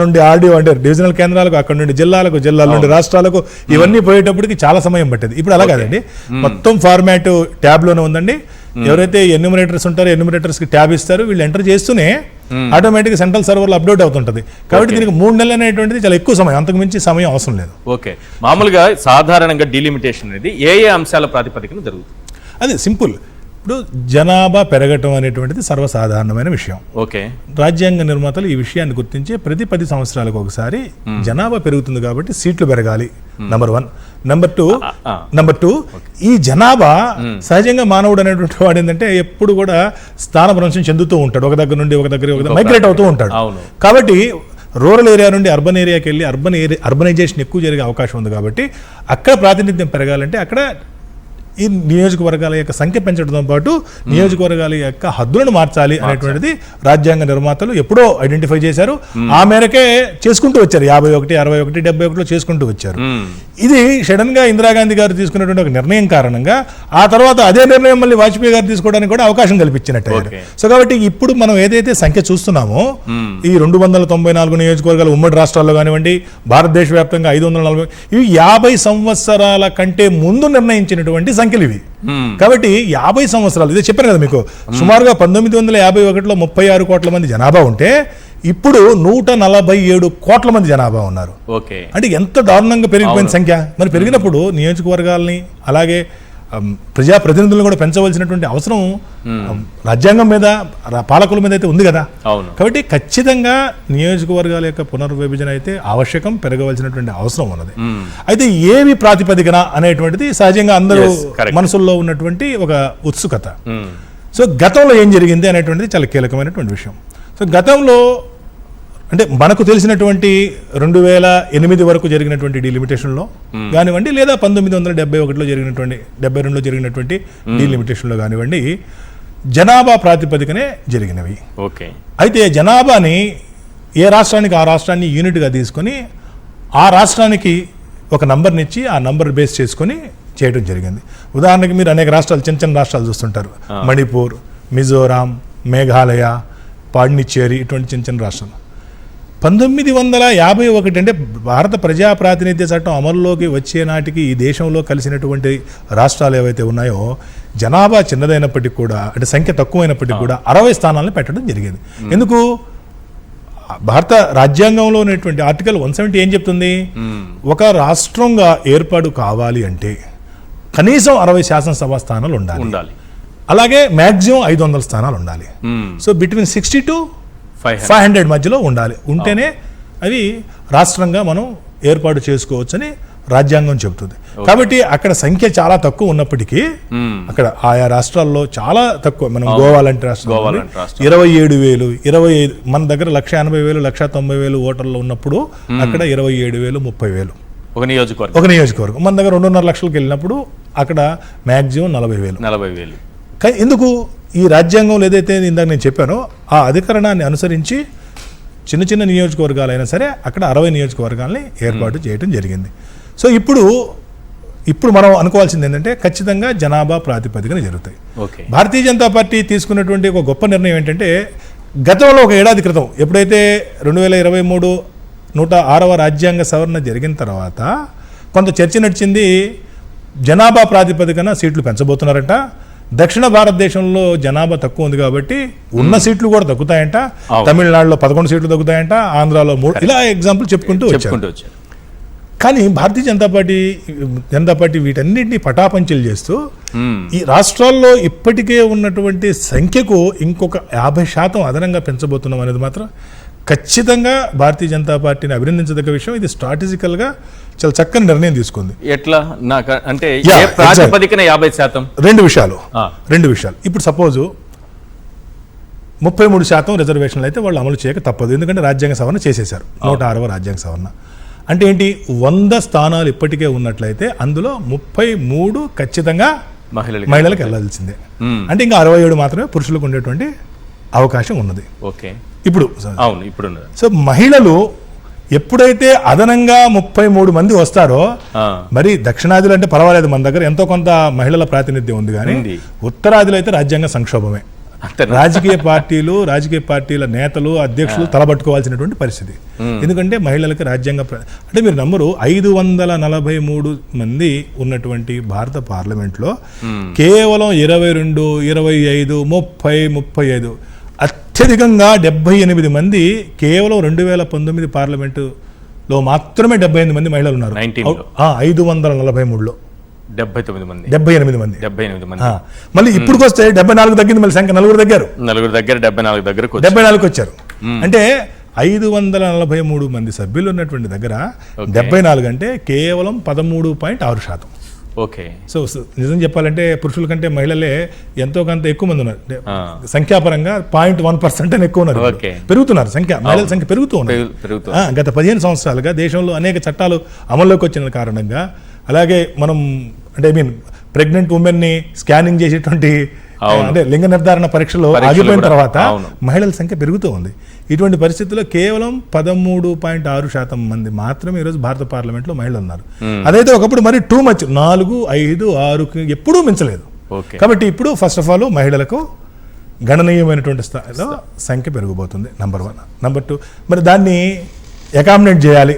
నుండి ఆర్డీఓ అంటే డివిజనల్ కేంద్రాలకు, అక్కడ నుండి జిల్లాల నుండి రాష్ట్రాలకు ఇవన్నీ పోయేటప్పటికి చాలా సమయం పట్టేది. ఇప్పుడు అలా కాదండి, మొత్తం ఫార్మాట్ ట్యాబ్ లోనే ఉందండి. ఎవరైతే ఎన్యూమరేటర్స్ ఉంటారో ఎన్యూమరేటర్స్ కి ట్యాబ్ ఇస్తారు, వీళ్ళు ఎంటర్ చేస్తూనే ఆటోమేటిక్ సెంట్రల్ సర్వర్లో అప్డేట్ అవుతుంటది. కాబట్టి దీనికి 3 నెలలు అనేటువంటిది చాలా ఎక్కువ సమయం, అంతకు మించి సమయం అవసరం లేదు. ఓకే, మామూలుగా సాధారణంగా డీలిమిటేషన్ అనేది ఏ అంశాల ప్రాతిపదికన జరుగుతుంది? అదే సింపుల్, ఇప్పుడు జనాభా పెరగటం అనేటువంటిది సర్వసాధారణమైన విషయం. ఓకే. రాజ్యాంగ నిర్మాతలు ఈ విషయాన్ని గుర్తించి ప్రతి 10 సంవత్సరాలకు ఒకసారి జనాభా పెరుగుతుంది కాబట్టి సీట్లు పెరగాలి, నెంబర్ 1. నెంబర్ టూ ఈ జనాభా సహజంగా మానవుడు అనేటువంటి వాడు ఏంటంటే ఎప్పుడు కూడా స్థానభ్రంశం చెందుతూ ఉంటాడు, ఒక దగ్గర నుండి ఒక దగ్గర మైగ్రేట్ అవుతూ ఉంటాడు. కాబట్టి రూరల్ ఏరియా నుండి అర్బన్ ఏరియాకి వెళ్ళి అర్బనైజేషన్ ఎక్కువ జరిగే అవకాశం ఉంది. కాబట్టి అక్కడ ప్రాతినిధ్యం పెరగాలంటే అక్కడ ఈ నియోజకవర్గాల యొక్క సంఖ్య పెంచడంతో పాటు నియోజకవర్గాల యొక్క హద్దులను మార్చాలి అనేటువంటిది రాజ్యాంగ నిర్మాతలు ఎప్పుడో ఐడెంటిఫై చేశారు. ఆ మేరకే చేసుకుంటూ వచ్చారు. 51, 61, 71లో చేసుకుంటూ వచ్చారు. ఇది సడన్ గా ఇందిరాగాంధీ గారు తీసుకున్నటువంటి ఒక నిర్ణయం కారణంగా ఆ తర్వాత అదే నిర్ణయం మళ్ళీ వాజ్పేయి గారు తీసుకోవడానికి కూడా అవకాశం కల్పించినట్టు. సో కాబట్టి ఇప్పుడు మనం ఏదైతే సంఖ్య చూస్తున్నామో ఈ 294 నియోజకవర్గాలు ఉమ్మడి రాష్ట్రాల్లో కానివ్వండి, భారతదేశ వ్యాప్తంగా 540, ఇవి 50 సంవత్సరాల కంటే ముందు నిర్ణయించినటువంటి సంఖ్యలు ఇవి. కాబట్టి 50 సంవత్సరాలు, ఇదే చెప్పాను కదా మీకు, సుమారుగా 1951లో 36 కోట్ల మంది జనాభా ఉంటే ఇప్పుడు 147 కోట్ల మంది జనాభా ఉన్నారు. అంటే ఎంత దారుణంగా పెరిగిపోయిన సంఖ్య. మరి పెరిగినప్పుడు నియోజకవర్గాల్ని అలాగే ప్రజాప్రతినిధులను కూడా పెంచవలసినటువంటి అవసరం రాజ్యాంగం మీద, పాలకుల మీద అయితే ఉంది కదా. కాబట్టి ఖచ్చితంగా నియోజకవర్గాల యొక్క పునర్విభజన అయితే ఆవశ్యకం, పెరగవలసినటువంటి అవసరం ఉన్నది. అయితే ఏవి ప్రాతిపదికన అనేటువంటిది సహజంగా అందరూ మనసుల్లో ఉన్నటువంటి ఒక ఉత్సుకత. సో గతంలో ఏం జరిగింది అనేటువంటిది చాలా కీలకమైనటువంటి విషయం. సో గతంలో అంటే మనకు తెలిసినటువంటి 2008 వరకు జరిగినటువంటి డీలిమిటేషన్లో కానివ్వండి, లేదా 1971లో జరిగినటువంటి 72లో జరిగినటువంటి డీలిమిటేషన్లో కానివ్వండి, జనాభా ప్రాతిపదికనే జరిగినవి. అయితే జనాభాని ఏ రాష్ట్రానికి ఆ రాష్ట్రాన్ని యూనిట్గా తీసుకొని ఆ రాష్ట్రానికి ఒక నంబర్నిచ్చి ఆ నంబర్ బేస్ చేసుకొని చేయడం జరిగింది. ఉదాహరణకి మీరు అనేక రాష్ట్రాలు, చిన్న చిన్న రాష్ట్రాలు చూస్తుంటారు. మణిపూర్, మిజోరాం, మేఘాలయ, పాండిచ్చేరి, ఇటువంటి చిన్న చిన్న రాష్ట్రాలు. 1951 అంటే భారత ప్రజా ప్రాతినిధ్య చట్టం అమల్లోకి వచ్చే నాటికి ఈ దేశంలో కలిసినటువంటి రాష్ట్రాలు ఏవైతే ఉన్నాయో జనాభా చిన్నదైనప్పటికీ కూడా, అంటే సంఖ్య తక్కువైనప్పటికీ కూడా 60 స్థానాలను పెట్టడం జరిగింది. ఎందుకు? భారత రాజ్యాంగంలో ఉన్నటువంటి ఆర్టికల్ 170 ఏం చెప్తుంది? ఒక రాష్ట్రంగా ఏర్పాటు కావాలి అంటే కనీసం 60 శాసనసభ స్థానాలు ఉండాలి. అలాగే మ్యాక్సిమం 500 స్థానాలు ఉండాలి. సో బిట్వీన్ 60 to 500 మధ్యలో ఉండాలి. ఉంటేనే అవి రాష్ట్రంగా మనం ఏర్పాటు చేసుకోవచ్చని రాజ్యాంగం చెబుతుంది. కాబట్టి అక్కడ సంఖ్య చాలా తక్కువ ఉన్నప్పటికీ అక్కడ ఆయా రాష్ట్రాల్లో చాలా తక్కువ, మనం గోవా లాంటి రాష్ట్రం 27,000, 25, మన దగ్గర 180,000, 190,000 ఓటర్లు ఉన్నప్పుడు అక్కడ 27,000, 30,000 ఒక నియోజకవర్గం. మన దగ్గర 2.5 లక్షలకు వెళ్ళినప్పుడు అక్కడ మ్యాక్సిమం 40,000. ఎందుకు? ఈ రాజ్యాంగంలో ఏదైతే ఇందాక నేను చెప్పానో ఆ అధికరణాన్ని అనుసరించి చిన్న చిన్న నియోజకవర్గాలైనా సరే అక్కడ 60 నియోజకవర్గాల్ని ఏర్పాటు చేయడం జరిగింది. సో ఇప్పుడు మనం అనుకోవాల్సింది ఏంటంటే ఖచ్చితంగా జనాభా ప్రాతిపదికన జరుగుతాయి. భారతీయ జనతా పార్టీ తీసుకున్నటువంటి ఒక గొప్ప నిర్ణయం ఏంటంటే, గతంలో ఒక ఏడాది క్రితం ఎప్పుడైతే 2023 106వ రాజ్యాంగ సవరణ జరిగిన తర్వాత కొంత చర్చ నడిచింది. జనాభా ప్రాతిపదికన సీట్లు పెంచబోతున్నారట. దక్షిణ భారతదేశంలో జనాభా తక్కువ ఉంది కాబట్టి ఉన్న సీట్లు కూడా తగ్గుతాయంట. తమిళనాడులో 11 సీట్లు తగ్గుతాయంట, ఆంధ్రాలో 3, ఇలా ఎగ్జాంపుల్ చెప్పుకుంటూ వచ్చారు. కానీ భారతీయ జనతా పార్టీ వీటన్నిటిని పటాపంచలు చేస్తూ ఈ రాష్ట్రాల్లో ఇప్పటికే ఉన్నటువంటి సంఖ్యకు ఇంకొక 50% అదనంగా పెంచబోతున్నాం అనేది మాత్రం ఖచ్చితంగా భారతీయ జనతా పార్టీని అభినందించదగ్గ విషయం. ఇది స్ట్రాటజికల్ గా చాలా చక్కని నిర్ణయం తీసుకుంది. ఎట్లా నాకు అంటే ప్రాతిపదికన 50%? రెండు విషయాలు. ఇప్పుడు సపోజ్ 33% రిజర్వేషన్లు అయితే వాళ్ళు అమలు చేయక తప్పదు, ఎందుకంటే రాజ్యాంగ సవరణ చేసేశారు. 106వ రాజ్యాంగ సవరణ అంటే ఏంటి? 100 స్థానాలు ఇప్పటికే ఉన్నట్లయితే అందులో 33 ఖచ్చితంగా మహిళలకు వెళ్లాల్సిందే. అంటే ఇంకా 67 మాత్రమే పురుషులకు ఉండేటువంటి అవకాశం ఉన్నది. ఇప్పుడు సో మహిళలు ఎప్పుడైతే అదనంగా 33 మంది వస్తారో, మరి దక్షిణాదిలో అంటే పర్వాలేదు, మన దగ్గర ఎంతో కొంత మహిళల ప్రాతినిధ్యం ఉంది. కానీ ఉత్తరాదిలో అయితే రాజ్యాంగ సంక్షోభమే. రాజకీయ పార్టీల నేతలు, అధ్యక్షులు తలబట్టుకోవాల్సినటువంటి పరిస్థితి. ఎందుకంటే మహిళలకు రాజ్యాంగ అంటే మీరు నమ్మరు, 543 మంది ఉన్నటువంటి భారత పార్లమెంట్లో కేవలం 22, 25, 30, 35, అత్యధికంగా 78 మంది కేవలం 2019 పార్లమెంటులో మాత్రమే 78 మంది మహిళలు ఉన్నారు. 543లో 79 మంది 78 మంది 78 మంది మళ్ళీ ఇప్పుడు వస్తే 74 తగ్గింది, మళ్ళీ సంఖ్య నలుగురు తగ్గారు, నలుగురు దగ్గర 74 దగ్గరకు 74 వచ్చారు. అంటే 543 మంది సభ్యులు ఉన్నటువంటి దగ్గర 74 అంటే కేవలం 13.6%. ఓకే. సో నిజం చెప్పాలంటే పురుషుల కంటే మహిళలే ఎంతో కొంత ఎక్కువ మంది ఉన్నారు. సంఖ్యాపరంగా 0.1% అని ఎక్కువ ఉన్నారు. పెరుగుతున్నారు సంఖ్య, మహిళల సంఖ్య పెరుగుతూ ఉన్నారు. గత 15 సంవత్సరాలుగా దేశంలో అనేక చట్టాలు అమల్లోకి వచ్చిన కారణంగా, అలాగే మనం అంటే ప్రెగ్నెంట్ ఉమెన్ ని స్కానింగ్ చేసేటువంటి అంటే లింగ నిర్ధారణ పరీక్షలో ఆగిపోయిన తర్వాత మహిళల సంఖ్య పెరుగుతూ ఉంది. ఇటువంటి పరిస్థితుల్లో కేవలం 13.6% మంది మాత్రమే ఈరోజు భారత పార్లమెంట్ లో మహిళలు ఉన్నారు. అదైతే ఒకప్పుడు మరి టూ మచ్ 4, 5, 6 ఎప్పుడూ మించలేదు. కాబట్టి ఇప్పుడు ఫస్ట్ ఆఫ్ ఆల్ మహిళలకు గణనీయమైనటువంటి స్థాయిలో సంఖ్య పెరిగిపోతుంది. నంబర్ 1. నంబర్ 2, మరి దాన్ని అకామిడేట్ చేయాలి.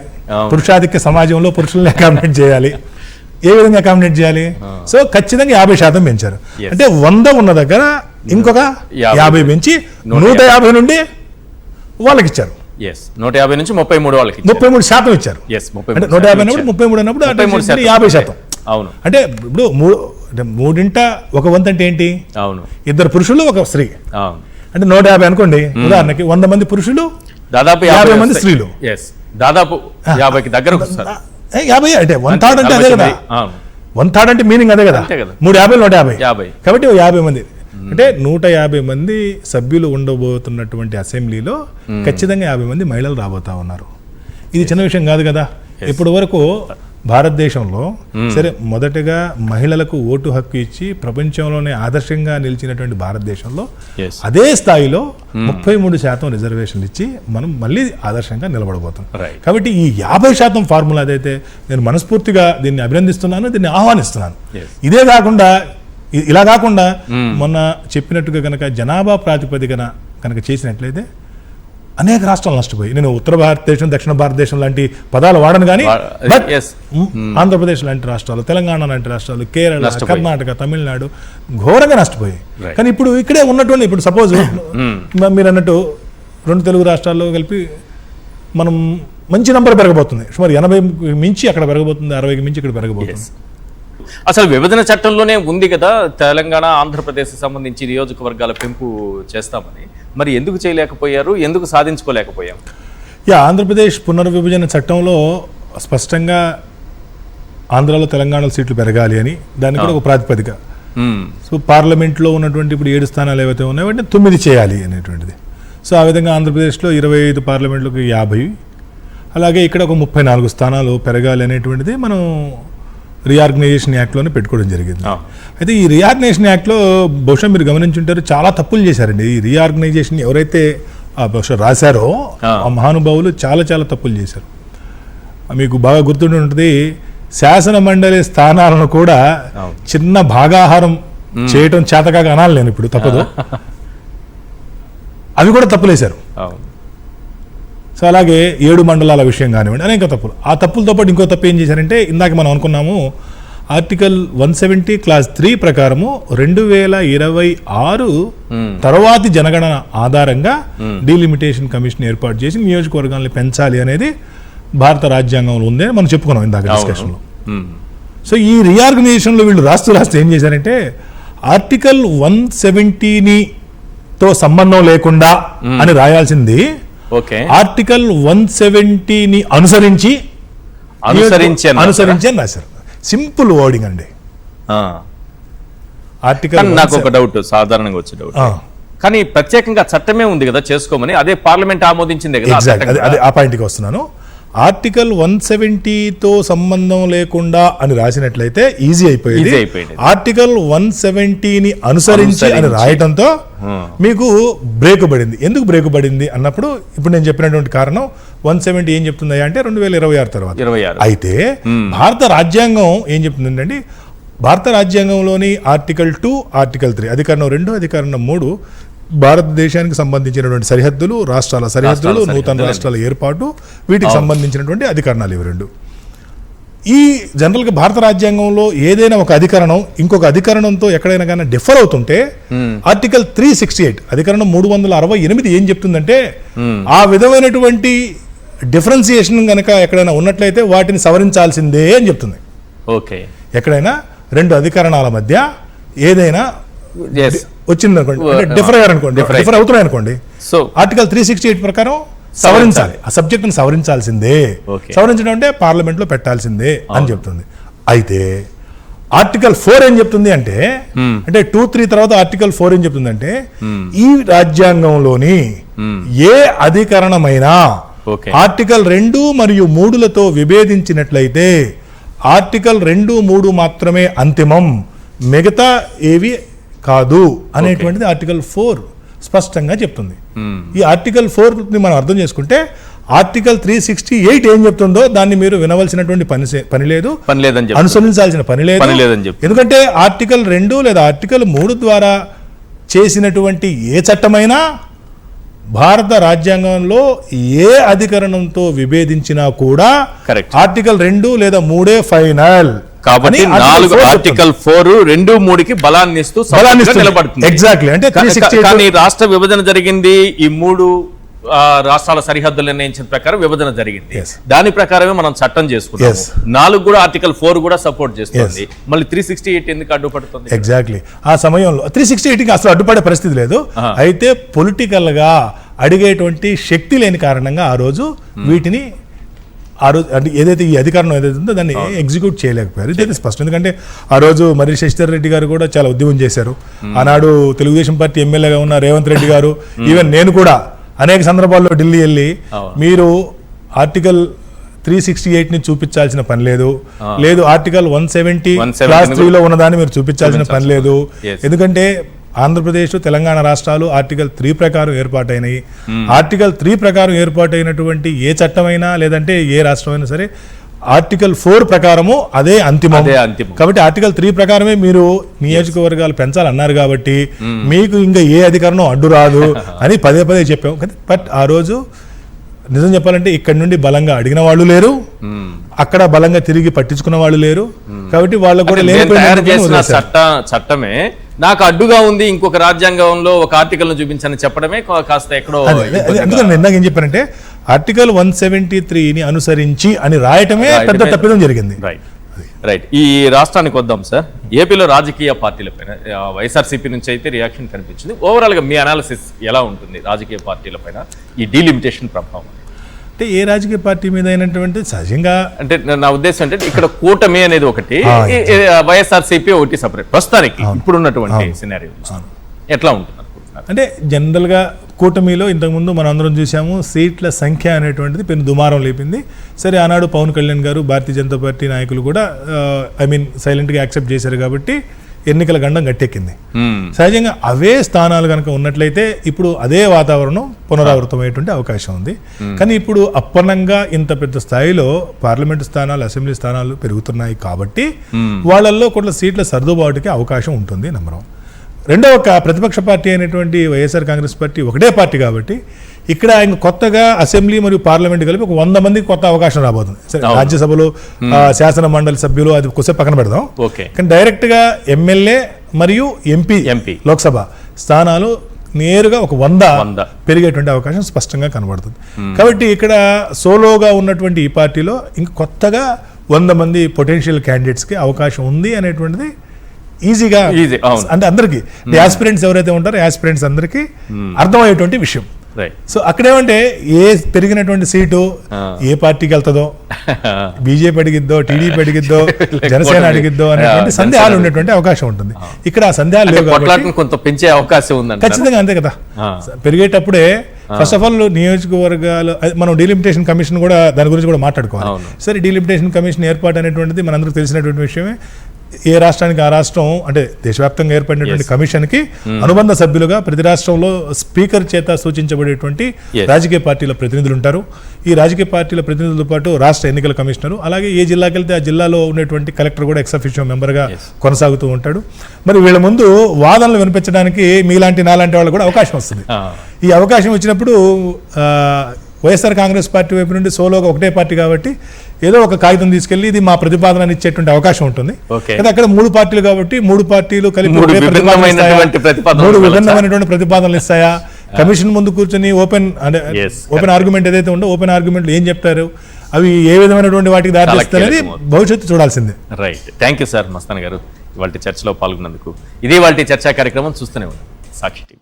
పురుషాధిక్య సమాజంలో పురుషుల్ని అకామిడేట్ చేయాలి. ఏ విధంగా అకామిడేట్ చేయాలి? సో ఖచ్చితంగా 50% పెంచారు. అంటే 100 ఉన్న దగ్గర ఇంకొక 50 పెంచి 150 నుండి వాళ్ళకి ఇచ్చారు. 150 నుంచి 33 వాళ్ళకి 33% ఇచ్చారు. అంటే 150 అన్నప్పుడు 33 అన్నప్పుడు 50%. అవును. అంటే ఇప్పుడు మూడింట ఒక వంతు అంటే ఏంటి? అవును, 2 పురుషులు 1 స్త్రీ. అంటే 150 అనుకోండి. ఉదాహరణకి 100 మంది పురుషులు, దాదాపు 50 మంది స్త్రీలు, దాదాపు 50కి దగ్గరకు వస్తారు. 50 అంటే 1/3 అంటే అదే కదా. 1/3 అంటే మీనింగ్ అదే కదా. 350 150 కాబట్టి 50 మంది అంటే 150 మంది సభ్యులు ఉండబోతున్నటువంటి అసెంబ్లీలో ఖచ్చితంగా 50 మంది మహిళలు రాబోతా ఉన్నారు. ఇది చిన్న విషయం కాదు కదా. ఇప్పటి వరకు భారతదేశంలో సరే మొదటగా మహిళలకు ఓటు హక్కు ఇచ్చి ప్రపంచంలోనే ఆదర్శంగా నిలిచినటువంటి భారతదేశంలో అదే స్థాయిలో 33% రిజర్వేషన్లు ఇచ్చి మనం మళ్ళీ ఆదర్శంగా నిలబడబోతున్నాం. కాబట్టి ఈ 50% ఫార్ములా అదైతే నేను మనస్ఫూర్తిగా దీన్ని అభినందిస్తున్నాను, దీన్ని ఆహ్వానిస్తున్నాను. ఇదే కాకుండా ఇలా కాకుండా మొన్న చెప్పినట్టుగా కనుక జనాభా ప్రాతిపదికన కనుక చేసినట్లయితే అనేక రాష్ట్రాలు నష్టపోయి, నేను ఉత్తర భారతదేశం దక్షిణ భారతదేశం లాంటి పదాలు వాడను కానీ ఆంధ్రప్రదేశ్ లాంటి రాష్ట్రాలు, తెలంగాణ లాంటి రాష్ట్రాలు, కేరళ, కర్ణాటక, తమిళనాడు ఘోరంగా నష్టపోయాయి. కానీ ఇప్పుడు ఇక్కడే ఉన్నటువంటి ఇప్పుడు సపోజ్ మీరు అన్నట్టు 2 తెలుగు రాష్ట్రాల్లో కలిపి మనం మంచి నంబర్ పెరగబోతుంది. సుమారు 80 మించి అక్కడ పెరగబోతుంది, 60కి మించి ఇక్కడ పెరగబోతుంది. అసలు విభజన చట్టంలోనే ఉంది కదా తెలంగాణ ఆంధ్రప్రదేశ్ సంబంధించి నియోజకవర్గాల పెంపు చేస్తామని, మరి ఎందుకు చేయలేకపోయారు? ఎందుకు సాధించుకోలేకపోయాం? ఆంధ్రప్రదేశ్ పునర్విభజన చట్టంలో స్పష్టంగా ఆంధ్రాలో తెలంగాణలో సీట్లు పెరగాలి అని దానికి కూడా ఒక ప్రాతిపదిక. సో పార్లమెంట్లో ఉన్నటువంటి ఇప్పుడు 7 స్థానాలు ఏవైతే ఉన్నాయో వాటిని 9 చేయాలి అనేటువంటిది. సో ఆ విధంగా ఆంధ్రప్రదేశ్లో 25 పార్లమెంట్లకు 50, అలాగే ఇక్కడ ఒక 34 స్థానాలు పెరగాలి అనేటువంటిది మనం రీఆర్గనైజేషన్ యాక్ట్లోనే పెట్టుకోవడం జరిగింది. అయితే ఈ రీఆర్గనైజేషన్ యాక్ట్లో బహుశా మీరు గమనించుంటారు చాలా తప్పులు చేశారండి. ఈ రీఆర్గనైజేషన్ ఎవరైతే బహుశా రాశారో ఆ మహానుభావులు చాలా చాలా తప్పులు చేశారు. మీకు బాగా గుర్తుండి ఉంటుంది, శాసన మండలి స్థానాలను కూడా చిన్న భాగాహారం చేయటం చేతకాక అనాలి నేను ఇప్పుడు, తప్పదు. అవి కూడా తప్పులేశారు. సో అలాగే 7 మండలాల విషయం కానివ్వండి, అనేక తప్పులు. ఆ తప్పులతో పాటు ఇంకో తప్పు ఏం చేశారంటే, ఇందాక మనం అనుకున్నాము ఆర్టికల్ 170 క్లాస్ 3 ప్రకారము 2026 తర్వాతి జనగణన ఆధారంగా డీలిమిటేషన్ కమిషన్ ఏర్పాటు చేసి నియోజకవర్గాలను పెంచాలి అనేది భారత రాజ్యాంగంలో ఉంది అని మనం చెప్పుకున్నాం ఇందాక డిస్కషన్లో. సో ఈ రీఆర్గనైజేషన్లో వీళ్ళు రాస్తూ ఏం చేశారంటే, ఆర్టికల్ 170తో సంబంధం లేకుండా అని రాయాల్సింది ఆర్టికల్ 170ని అనుసరించి అని రాశారు. సింపుల్ వర్డింగ్ అండి. ఆర్టికల్ నాకు ఒక డౌట్, సాధారణంగా వచ్చే డౌట్, కానీ ప్రత్యేకంగా చట్టమే ఉంది కదా చేసుకోమని, అదే పార్లమెంట్ ఆమోదించిందే కదా. అదే ఆ పాయింట్కి వస్తున్నాను. ఆర్టికల్ 170తో సంబంధం లేకుండా అని రాసినట్లయితే ఈజీ అయిపోయింది. ఆర్టికల్ 170ని అనుసరించి అని రాయటంతో మీకు బ్రేక్ పడింది. ఎందుకు బ్రేక్ పడింది అన్నప్పుడు ఇప్పుడు నేను చెప్పినటువంటి కారణం 170 ఏం చెప్తుంది అంటే 2026 తర్వాత. అయితే భారత రాజ్యాంగం ఏం చెప్తుందండి, భారత రాజ్యాంగంలోని ఆర్టికల్ 2, ఆర్టికల్ 3 అధికరణం 2, అధికరణం 3 భారతదేశానికి సంబంధించినటువంటి సరిహద్దులు, రాష్ట్రాల సరిహద్దులు, నూతన రాష్ట్రాల ఏర్పాటు, వీటికి సంబంధించినటువంటి అధికరణాలు ఇవి 2. ఈ జనరల్గా భారత రాజ్యాంగంలో ఏదైనా ఒక అధికరణం ఇంకొక అధికరణంతో ఎక్కడైనా కానీ డిఫర్ అవుతుంటే ఆర్టికల్ 368 అధికరణం 368 ఏం చెప్తుందంటే, ఆ విధమైనటువంటి డిఫరెన్సియేషన్ కనుక ఎక్కడైనా ఉన్నట్లయితే వాటిని సవరించాల్సిందే అని చెప్తుంది. ఓకే, ఎక్కడైనా రెండు అధికరణాల మధ్య ఏదైనా Yes. వచ్చింది అనుకోండి, డిఫర్ అయ్యారు అనుకోండి, డిఫర్ అవుతున్నాయి అనుకోండి, So, ఆర్టికల్ 368 ప్రకారం సవరించాలి, ఆ సబ్జెక్ట్ని సవరించాల్సిందే. Okay. సవరించడం అంటే పార్లమెంట్లో పెట్టాల్సిందే అని చెప్తుంది. అయితే ఆర్టికల్ 4 ఏం చెప్తుంది అంటే, అంటే 2, 3 తర్వాత ఆర్టికల్ 4 ఏం చెప్తుంది అంటే, ఈ రాజ్యాంగంలోని ఏ అధికరణమైనా Okay. ఆర్టికల్ 2 మరియు 3లతో విభేదించినట్లయితే ఆర్టికల్ 2, 3 మాత్రమే అంతిమం, మిగతా ఏవి కాదు అనేటువంటిది ఆర్టికల్ 4 స్పష్టంగా చెప్తుంది. ఈ ఆర్టికల్ 4ని మనం అర్థం చేసుకుంటే ఆర్టికల్ 368 ఏం చెప్తుందో దాన్ని మీరు వినవలసినటువంటి పని లేదు, పని లేదని చెప్తుంది. అనుసరించాల్సిన పని లేదని లేదు. చెప్తుంది. ఎందుకంటే ఆర్టికల్ 2 లేదా ఆర్టికల్ 3 ద్వారా చేసినటువంటి ఏ చట్టమైనా భారత రాజ్యాంగంలో ఏ అధికరణంతో విభేదించినా కూడా Correct. ఆర్టికల్ 2 లేదా 3 ఫైనల్. కాబట్టి అని ఆర్టికల్ 4, 2, 3కి బలాన్ని ఇస్తూ బలాన్ని నిలబడుతుంది. ఎగ్జాక్ట్లీ. అంటే 368 కానీ రాష్ట్ర విభజన జరిగింది, ఈ 3 రాష్ట్రాల సరిహద్దులు నిర్ణయించిన ప్రకారం విభజన జరిగింది. Yes. దాని ప్రకారమే మనం చట్టం చేసుకున్నాం. Yes. 4 కూడా ఆర్టికల్ 4 కూడా సపోర్ట్ చేస్తుంది. మళ్ళీ 368 ఎందుకు అడ్డుపడుతుంది? ఎగ్జాక్ట్లీ. ఆ సమయంలో 368కి అసలు అడ్డుపడే పరిస్థితి లేదు. అయితే పొలిటికల్ గా అడిగేటువంటి శక్తి లేని కారణంగా ఆ రోజు వీటిని ఆ రోజు అంటే ఏదైతే ఈ అధికారం ఏదైతే ఉందో దాన్ని ఎగ్జిక్యూట్ చేయలేకపోయారు. ఇదైతే స్పష్టం. ఎందుకంటే ఆ రోజు మర్రి శశిధర్ రెడ్డి గారు కూడా చాలా ఉద్యమం చేశారు. ఆనాడు తెలుగుదేశం పార్టీ ఎమ్మెల్యేగా ఉన్న రేవంత్ రెడ్డి గారు, ఈవెన్ నేను కూడా అనేక సందర్భాల్లో ఢిల్లీ వెళ్ళి మీరు ఆర్టికల్ 368ని చూపించాల్సిన పని లేదు, లేదు ఆర్టికల్ 170 క్లాస్ 3లో ఉన్నదాన్ని మీరు చూపించాల్సిన పని లేదు. ఎందుకంటే ఆంధ్రప్రదేశ్, తెలంగాణ రాష్ట్రాలు ఆర్టికల్ 3 ప్రకారం ఏర్పాటైనాయి. ఆర్టికల్ 3 ప్రకారం ఏర్పాటైనటువంటి ఏ చట్టమైనా లేదంటే ఏ రాష్ట్రమైనా సరే ఆర్టికల్ 4 ప్రకారము అదే అంతిమం. కాబట్టి ఆర్టికల్ 3 ప్రకారమే మీరు నియోజకవర్గాలు పెంచాలన్నారు కాబట్టి మీకు ఇంకా ఏ అధికారం అడ్డు రాదు అని పదే పదే చెప్పాం. బట్ ఆ రోజు నిజం చెప్పాలంటే ఇక్కడ నుండి బలంగా అడిగిన వాళ్ళు లేరు, అక్కడ బలంగా తిరిగి పట్టించుకున్న వాళ్ళు లేరు. కాబట్టి వాళ్ళకు కూడా చట్టమే నాకు అడ్డుగా ఉంది, ఇంకొక రాజ్యాంగంలో ఒక ఆర్టికల్ ను చూపించని చెప్పడమే కాస్త ఎక్కడో. అందుకని ఇందాక ఏం చెప్పానంటే ఆర్టికల్ 173ని అనుసరించి అని రాయటమే పెద్ద తప్పిదం జరిగింది. రైట్. ఈ రాష్ట్రానికి వద్దాం సార్. ఏపీలో రాజకీయ పార్టీలపైన వైఎస్ఆర్సీపీ నుంచి అయితే రియాక్షన్ కనిపించింది. ఓవరాల్ గా మీ అనాలిసిస్ ఎలా ఉంటుంది రాజకీయ పార్టీలపైన ఈ డీలిమిటేషన్ ప్రభావం? అంటే ఏ రాజకీయ పార్టీ మీద అయినటువంటి సహజంగా అంటే నా ఉద్దేశం అంటే ఇక్కడ కూటమి అనేది ఒకటి, వైఎస్ఆర్సీపీ ఒకటి సపరేట్ ప్రస్తుతానికి ఇప్పుడున్నటువంటి సినారియో ఎట్లా ఉంటుంది? అంటే జనరల్గా కూటమిలో ఇంతకుముందు మనం అందరం చూసాము, సీట్ల సంఖ్య అనేటువంటిది పెను దుమారం లేపింది. సరే ఆనాడు పవన్ కళ్యాణ్ గారు, భారతీయ జనతా పార్టీ నాయకులు కూడా సైలెంట్గా యాక్సెప్ట్ చేశారు కాబట్టి ఎన్నికల గండం గట్టెక్కింది. సహజంగా అవే స్థానాలు కనుక ఉన్నట్లయితే ఇప్పుడు అదే వాతావరణం పునరావృతమయ్యేటువంటి అవకాశం ఉంది. కానీ ఇప్పుడు అప్పనంగా ఇంత పెద్ద స్థాయిలో పార్లమెంటు స్థానాలు, అసెంబ్లీ స్థానాలు పెరుగుతున్నాయి కాబట్టి వాళ్ళల్లో కొంత సీట్ల సర్దుబాటుకి అవకాశం ఉంటుంది నమ్మరం. రెండో ఒక ప్రతిపక్ష పార్టీ అయినటువంటి వైఎస్ఆర్ కాంగ్రెస్ పార్టీ ఒకటే పార్టీ కాబట్టి ఇక్కడ ఇంక కొత్తగా అసెంబ్లీ మరియు పార్లమెంట్ కలిపి ఒక 100 మందికి కొత్త అవకాశం రాబోతుంది. సరే రాజ్యసభలో శాసన మండలి సభ్యులు అది కొద్దిసేపు పక్కన పెడదాం. కానీ డైరెక్ట్ గా ఎమ్మెల్యే మరియు ఎంపీ లోక్సభ స్థానాలు నేరుగా ఒక 100 పెరిగేటువంటి అవకాశం స్పష్టంగా కనబడుతుంది. కాబట్టి ఇక్కడ సోలోగా ఉన్నటువంటి ఈ పార్టీలో ఇంక కొత్తగా 100 మంది పొటెన్షియల్ క్యాండిడేట్స్కి అవకాశం ఉంది అనేటువంటిది ఈజీగా అంటే అందరికీ యాస్పిరెంట్స్ ఎవరైతే ఉంటారో యాస్పిరెంట్స్ అందరికీ అర్థమయ్యేటువంటి విషయం. సో అక్కడేమంటే ఏ పెరిగినటువంటి సీటు ఏ పార్టీకి వెళ్తుందో, బీజేపీ అడిగిద్దో, టీడీపీ అడిగిద్దో, జనసేన అడిగిద్దో అనేటువంటి సందేహాలు ఉండేటువంటి అవకాశం ఉంటుంది. ఇక్కడ ఆ సందేహాలు లేవు కాబట్టి కొంత పెంచే అవకాశం ఉంది. ఖచ్చితంగా అంతే కదా. పెరిగేటప్పుడే ఫస్ట్ ఆఫ్ ఆల్ నియోజకవర్గాలు మనం డీలిమిటేషన్ కమిషన్ కూడా దాని గురించి కూడా మాట్లాడుకోవాలి. సరే డీలిమిటేషన్ కమిషన్ ఏర్పాటు అనేటువంటిది మనందరికీ తెలిసినటువంటి విషయమే. ఏ రాష్ట్రానికి ఆ రాష్ట్రం అంటే దేశవ్యాప్తంగా ఏర్పడినటువంటి కమిషన్కి అనుబంధ సభ్యులుగా ప్రతి రాష్ట్రంలో స్పీకర్ చేత సూచించబడేటువంటి రాజకీయ పార్టీల ప్రతినిధులు ఉంటారు. ఈ రాజకీయ పార్టీల ప్రతినిధులతో పాటు రాష్ట్ర ఎన్నికల కమిషనరు, అలాగే ఏ జిల్లాకి వెళ్తే ఆ జిల్లాలో ఉన్నటువంటి కలెక్టర్ కూడా ఎక్స్ అఫిషియో మెంబర్గా కొనసాగుతూ ఉంటాడు. మరి వీళ్ళ ముందు వాదనలు వినిపించడానికి మీలాంటి నాలాంటి వాళ్ళు కూడా అవకాశం వస్తుంది. ఈ అవకాశం వచ్చినప్పుడు వైఎస్ఆర్ కాంగ్రెస్ పార్టీ వైపు నుండి సోలోగా ఒకటే పార్టీ కాబట్టి ఏదో ఒక కాగితం తీసుకెళ్లి ఇది మా ప్రతిపాదన ఇచ్చేటువంటి అవకాశం ఉంటుంది. అక్కడ 3 పార్టీలు కాబట్టి 3 పార్టీలు కలిపి 3 విభిన్నమైనటువంటి ప్రతిపాదనలు ఇస్తాయా? కమిషన్ ముందు కూర్చొని ఓపెన్ ఆర్గ్యుమెంట్ ఏదైతే ఉందో ఓపెన్ ఆర్గ్యుమెంట్లు ఏం చెప్తారు అవి ఏ విధమైనటువంటి వాటికి దారి చాలా తీస్తాయనేది కీలకం. భవిష్యత్తు చూడాల్సిందే. Right, thank you sir Mastan గారు ఇవాళ చర్చలో పాల్గొన్నందుకు. ఇది వాళ్ళ చర్చా కార్యక్రమం. చూస్తూనే ఉన్నాం సాక్షి టీవీ.